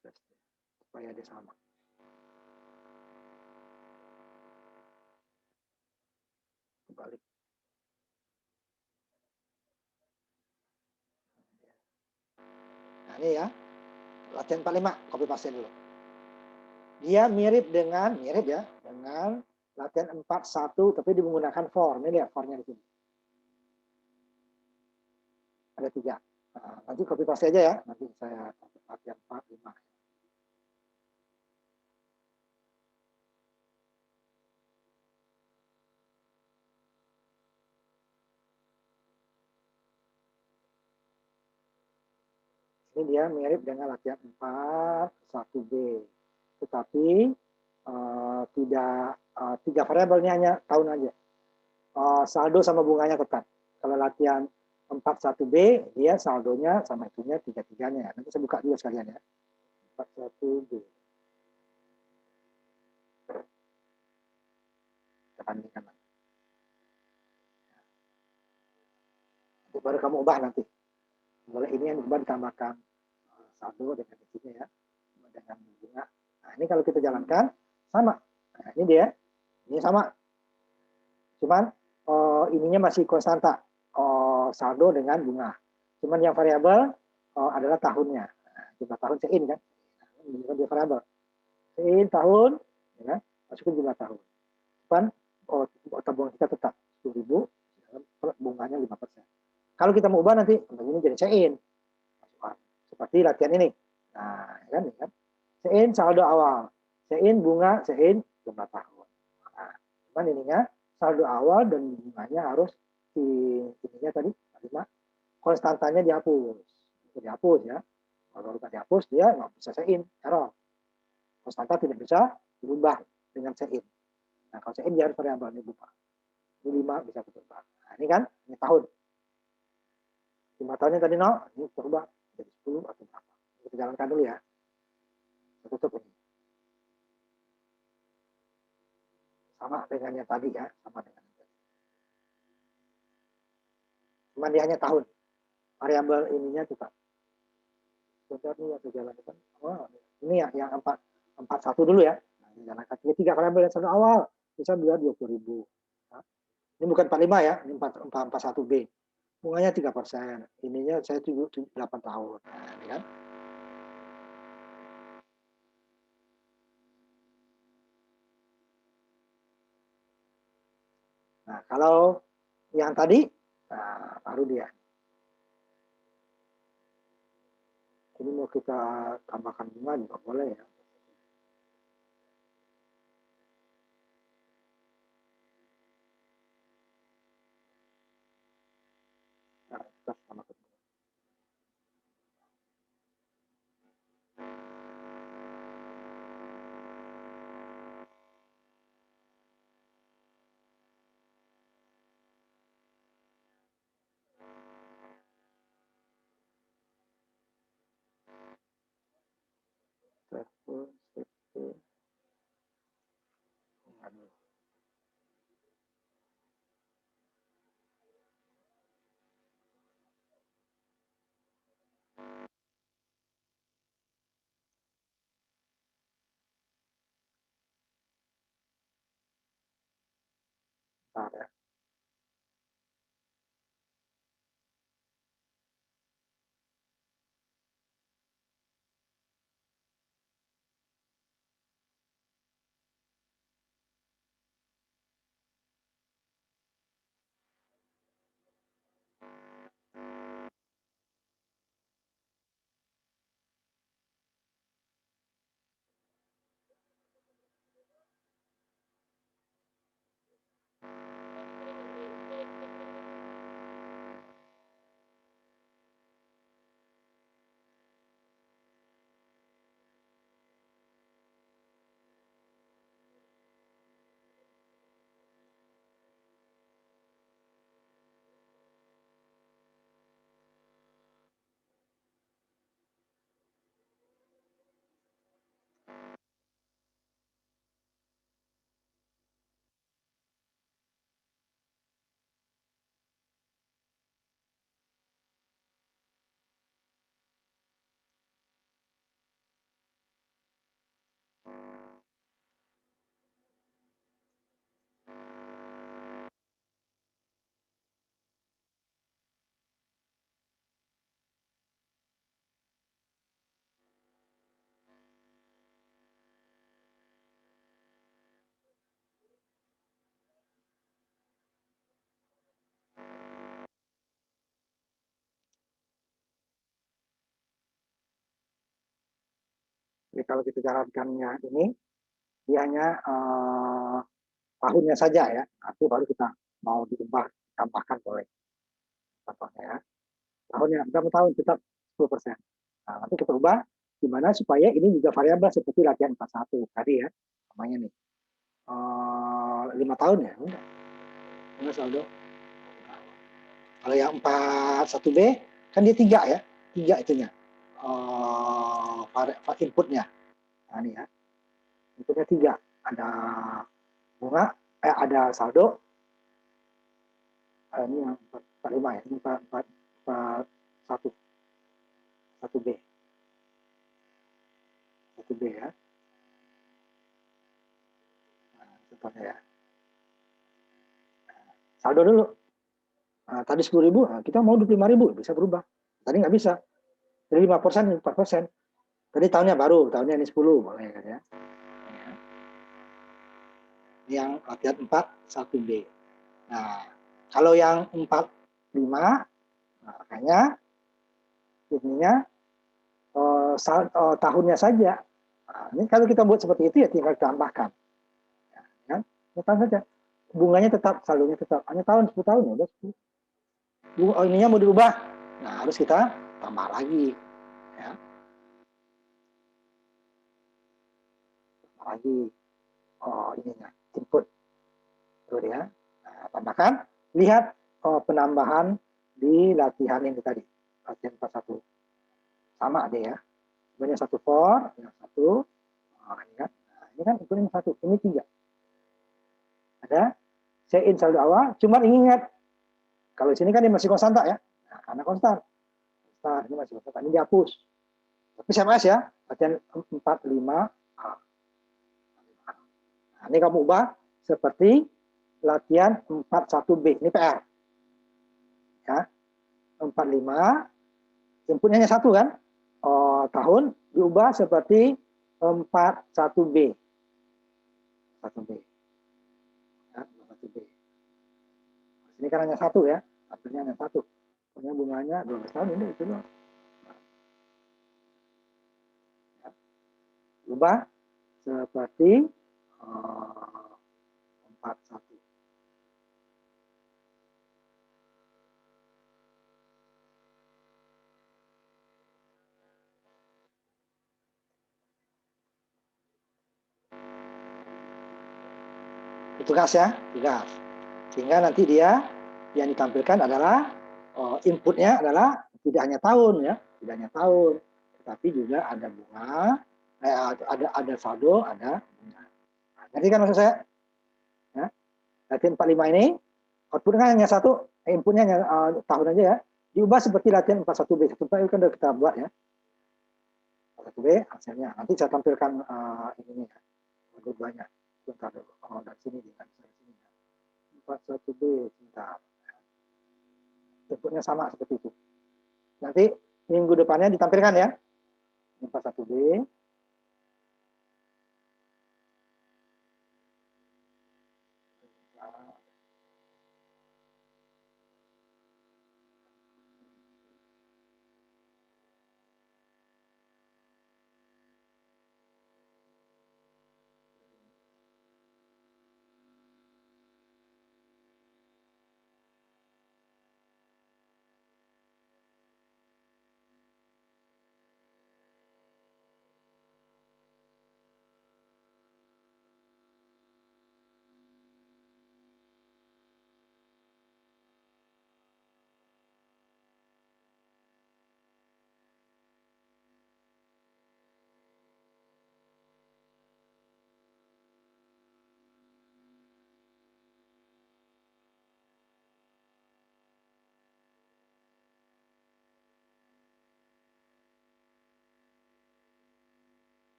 Slash T. Supaya dia sama. Kembali. Nah, ini ya. Latihan 45, copy paste dulu. Dia mirip ya, dengan latihan 41 tapi menggunakan for. Ini lihat for-nya di sini. Ada 3. Nah, nanti copy paste aja ya. Nanti saya latihan 45. Ini dia mirip dengan latihan 41B. Tetapi tidak 3 variabelnya hanya tahun aja. Saldo sama bunganya tetap. Kalau latihan 41B, dia saldonya sama itunya 3-3-nya. Nanti saya buka juga sekalian ya. 41B. Kita bandingkan nanti. Nanti baru kamu ubah nanti. Boleh ini yang diubah ditambahkan saldo dengan isinya ya. Dengan bunga. Nah, ini kalau kita jalankan, sama. Nah, ini dia. Ini sama. Cuman ininya masih konstanta. Saldo dengan bunga. Cuman yang variabel adalah tahunnya. Nah, jumlah tahun sein kan. Nah, dia variabel. Sein tahun, ya, masukin jumlah tahun. Cuman tabungan kita tetap 10.000, bunganya 5%. Kalau kita mau ubah nanti, ini jadi sein. Seperti latihan ini. Nah, kan, ya. Sein saldo awal. Sein bunga, sein jumlah tahun. Nah, cuman ininya saldo awal dan bunganya harus ininya tadi 5 konstantanya dihapus. Dihapus ya. Kalau tidak dihapus dia nggak bisa sein, error. Konstanta tidak bisa berubah dengan sein. Nah, kalau sein dia harus variabel ini berubah. Ini 5 bisa berubah. Nah, ini kan ini tahun. 5 tahunnya tadi 0, ini berubah jadi 10 atau berapa. Kita jalankan dulu ya. Kita tutup ini. Sama dengan yang tadi ya, sama dengan yang tadi. Cuma dia hanya tahun. Variabel ininya tetap. Sebentar nih yang jalankan. Oh, ini ya yang 41 dulu ya. Nah, jalankan 3 variabel yang satu awal bisa 20.000. Nah, ini bukan 45 ya, ini 41B. Bunganya 3%. Ininya saya 8 tahun. Nah, ini kan. Nah, kalau yang tadi, nah, baru dia. Ini mau kita tambahkan bunga juga boleh ya. Nah, kita tambahkan. Nah, ya. Jadi kalau kita jalankannya ini, dia hanya tahunnya saja ya. Nanti baru kita mau diubah, tambahkan boleh. Contohnya ya. Tahunnya, berapa tahun tetap 10%. Nah, nanti kita ubah gimana supaya ini juga variabel seperti latihan 41 tadi ya. Namanya nih. 5 tahun ya. Enggak saldo. Kalau yang 41B kan dia 3 ya. 3 itunya. Inputnya. Nah, ini ya. Inputnya 3. Ada bunga, ada saldo. Ini yang 45 ya. Ini 1B. 1B ya. Nah, contohnya ya. Saldo dulu. Nah, tadi 10.000, nah kita mau 25.000, bisa berubah. Tadi nggak bisa. Jadi 5%, 4%. Tadi tahunnya baru, tahunnya ini 10, boleh kan ya. Ini yang latihan 41B. Nah, kalau yang 45, nah, makanya ininya tahunnya saja. Nah, ini kalau kita buat seperti itu ya tinggal tambahkan. Ya, tahun saja. Bunganya tetap, saldonya tetap. Hanya tahun, 10 tahun ya udah 10. Ininya mau dirubah. Nah, harus kita tambah lagi. Ya. Tambah lagi. Ininya, input. Tuh ya. Nah, tambahkan. Lihat penambahan di latihan ini tadi. Latihan 41. Sama deh ya. Sebenarnya 1 for, yang 1. Ini kan. Nah, ini kan inputnya 1. Ini 3. Ada say in saldo awal. Cuma ingat. Kalau di sini kan dia masih konstan tak ya. Nah, karena konstan. Ini masih konstan. Ini dihapus. Tapi CMS ya. Latihan 45. Nah, ini kamu ubah seperti latihan 41B. Ini PR. Ya. 45. Inputnya hanya 1 kan. Tahun diubah seperti 41B. 1B. Ya, 41B. Ini kan hanya 1 ya. Hasilnya hanya 1. Punya bunganya 12 tahun ini itu loh. Ya. Ubah seperti 41. Tugas ya, tugas. Sehingga nanti dia yang ditampilkan adalah inputnya adalah tidak hanya tahun ya, tidak hanya tahun, tetapi juga ada bunga, ada saldo, ada bunga. Nah, ngerti kan maksud saya? Ya. Latihan 45 ini outputnya hanya 1, inputnya hanya tahun aja ya. Diubah seperti latihan 41B. 41B kan udah kita buat ya. 41B hasilnya. Nanti saya tampilkan ini ya. Banyak. Bentar dulu. Dari sini dengan sini. 41B sebentar. Inputnya sama seperti itu. Nanti minggu depannya ditampilkan ya. 41B.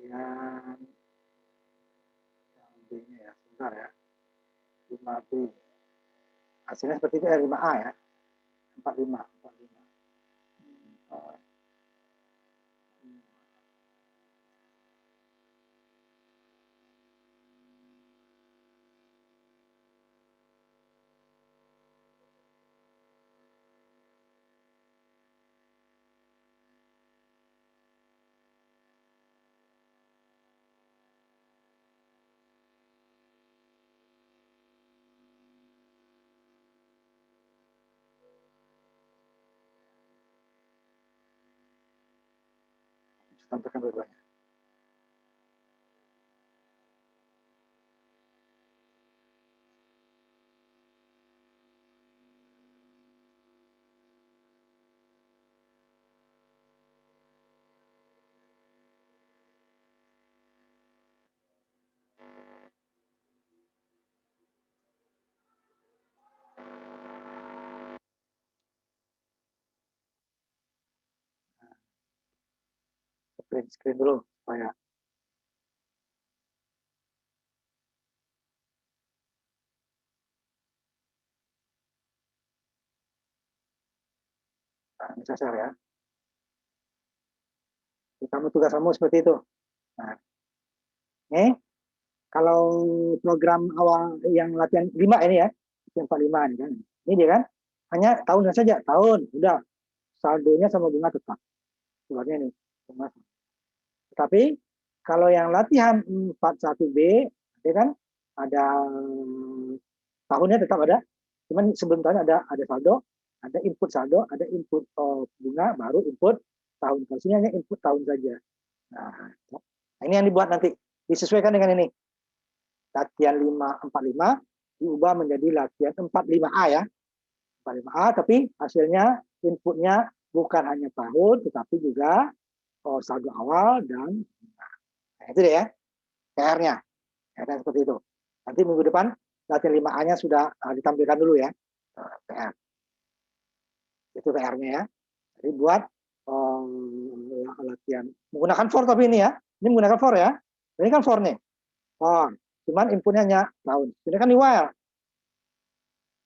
Yang B-nya ya, sebentar ya. 5B. Hasilnya seperti itu ya, 5A ya. 45. Tampilkan dua-duanya. Print screen dulu supaya bisa share ya. Kamu tugas kamu seperti itu. Nah, ini kalau program awal yang latihan 5 ini ya, yang 45 ini kan. Ini dia kan, hanya tahunnya saja, tahun, udah saldonya sama bunga tetap. Keluarnya ini, bunga. Tapi kalau yang latihan 41B, ya kan, ada tahunnya tetap ada, cuman sebelum tahun ada saldo, ada input saldo, ada input bunga, baru input tahun. Di sini hanya input tahun saja. Nah, ini yang dibuat nanti disesuaikan dengan ini. Latihan 545 diubah menjadi latihan 45A ya. 45A, tapi hasilnya inputnya bukan hanya tahun, tetapi juga saldo awal dan nah, itu deh ya PR-nya. PR-nya seperti itu. Nanti minggu depan latihan 5A-nya sudah ditampilkan dulu ya. PR. Itu PR-nya ya. Jadi buat latihan menggunakan for tapi ini ya. Ini menggunakan for ya. Ini kan for nih. For. Cuman inputnya hanya tahun. Ini kan di while.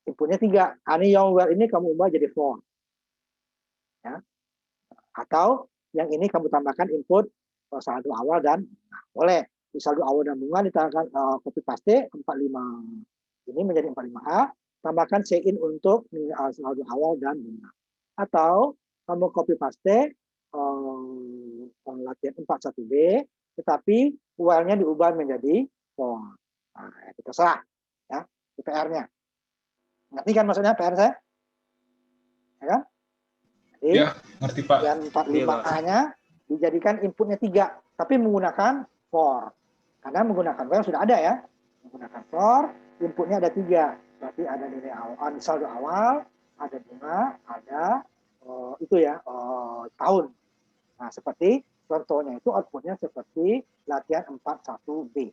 Inputnya 3. Ini yang while ini kamu ubah jadi for. Ya. Atau yang ini kamu tambahkan input saldo awal dan nah, boleh di saldo awal dan bunga ditambahkan copy paste 45 ini menjadi 45A, tambahkan in untuk saldo awal dan bunga. Atau kamu copy paste latihan 41B tetapi while-nya diubah menjadi for. Nah, itu terserah ya, itu PR-nya. Ngerti kan maksudnya PR saya? Ya kan? Jadi, Ya, ngerti Pak. yang 45A-nya dijadikan inputnya 3, tapi menggunakan for. Karena menggunakan for sudah ada ya. Menggunakan for, inputnya ada 3. Berarti ada nilai awal, saldo awal, ada bunga, ada itu ya, tahun. Nah, seperti contohnya itu outputnya seperti latihan 41B.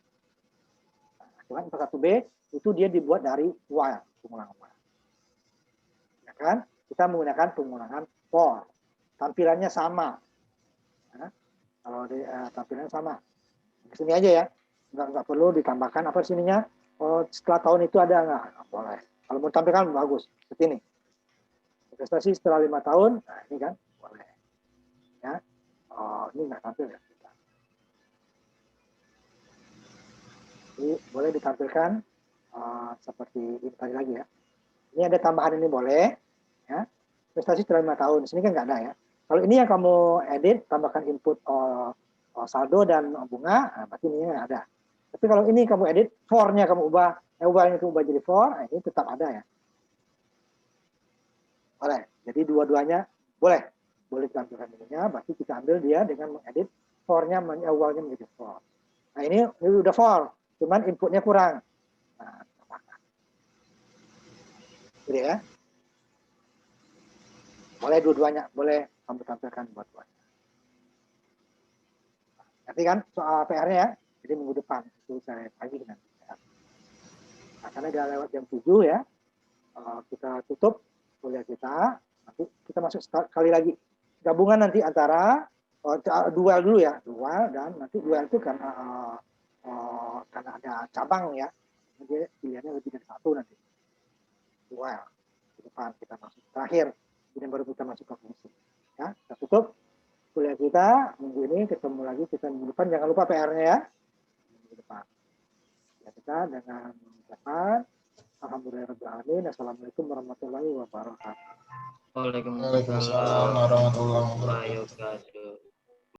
Nah, cuman 41B itu dia dibuat dari while, pengulangan while. Ya kan? Kita menggunakan pengulangan for. Tampilannya sama. Nah, kalau tampilannya sama. Di sini aja ya. Nggak perlu ditambahkan apa sininya. Setelah tahun itu ada nggak? Boleh. Kalau mau tampilkan bagus. Seperti ini. Investasi setelah 5 tahun. Nah, ini kan boleh. Ya. Ini nggak tampil ya. Jadi boleh ditampilkan seperti ini tadi lagi ya. Ini ada tambahan ini boleh. Ya. Investasi setelah 5 tahun. Di sini kan nggak ada ya. Kalau ini yang kamu edit, tambahkan input saldo dan bunga, nah, berarti ini ada. Tapi kalau ini kamu edit, for-nya kamu ubah, ubahnya kamu ubah jadi for, nah, ini tetap ada ya. Boleh. Jadi dua-duanya boleh. Boleh ditampilkan ininya, berarti kita ambil dia dengan mengedit for-nya, ubahnya menjadi for. Nah ini udah for, cuman inputnya kurang. Nah, jadi ya. Boleh dua-duanya, boleh kamu tampilkan buat dua. Nanti kan soal PR-nya ya, jadi minggu depan itu saya pagi nanti. Nah, karena udah lewat jam 7 ya, kita tutup kuliah kita, nanti kita masuk sekali lagi. Gabungan nanti antara dual dulu ya, dual dan nanti dual itu karena ada cabang ya, jadi pilihannya lebih dari satu nanti. Dual, di depan kita masuk terakhir Kemudian baru kita masuk ke fungsi. Ya, kita tutup kuliah kita minggu ini, ketemu lagi kita minggu depan. Jangan lupa PR-nya ya. Minggu depan. Ya, kita dengan ucapan alhamdulillahirobbilalamin. Assalamualaikum warahmatullahi wabarakatuh. Waalaikumsalam Waalaikumsalam warahmatullahi wabarakatuh. warahmatullahi wabarakatuh.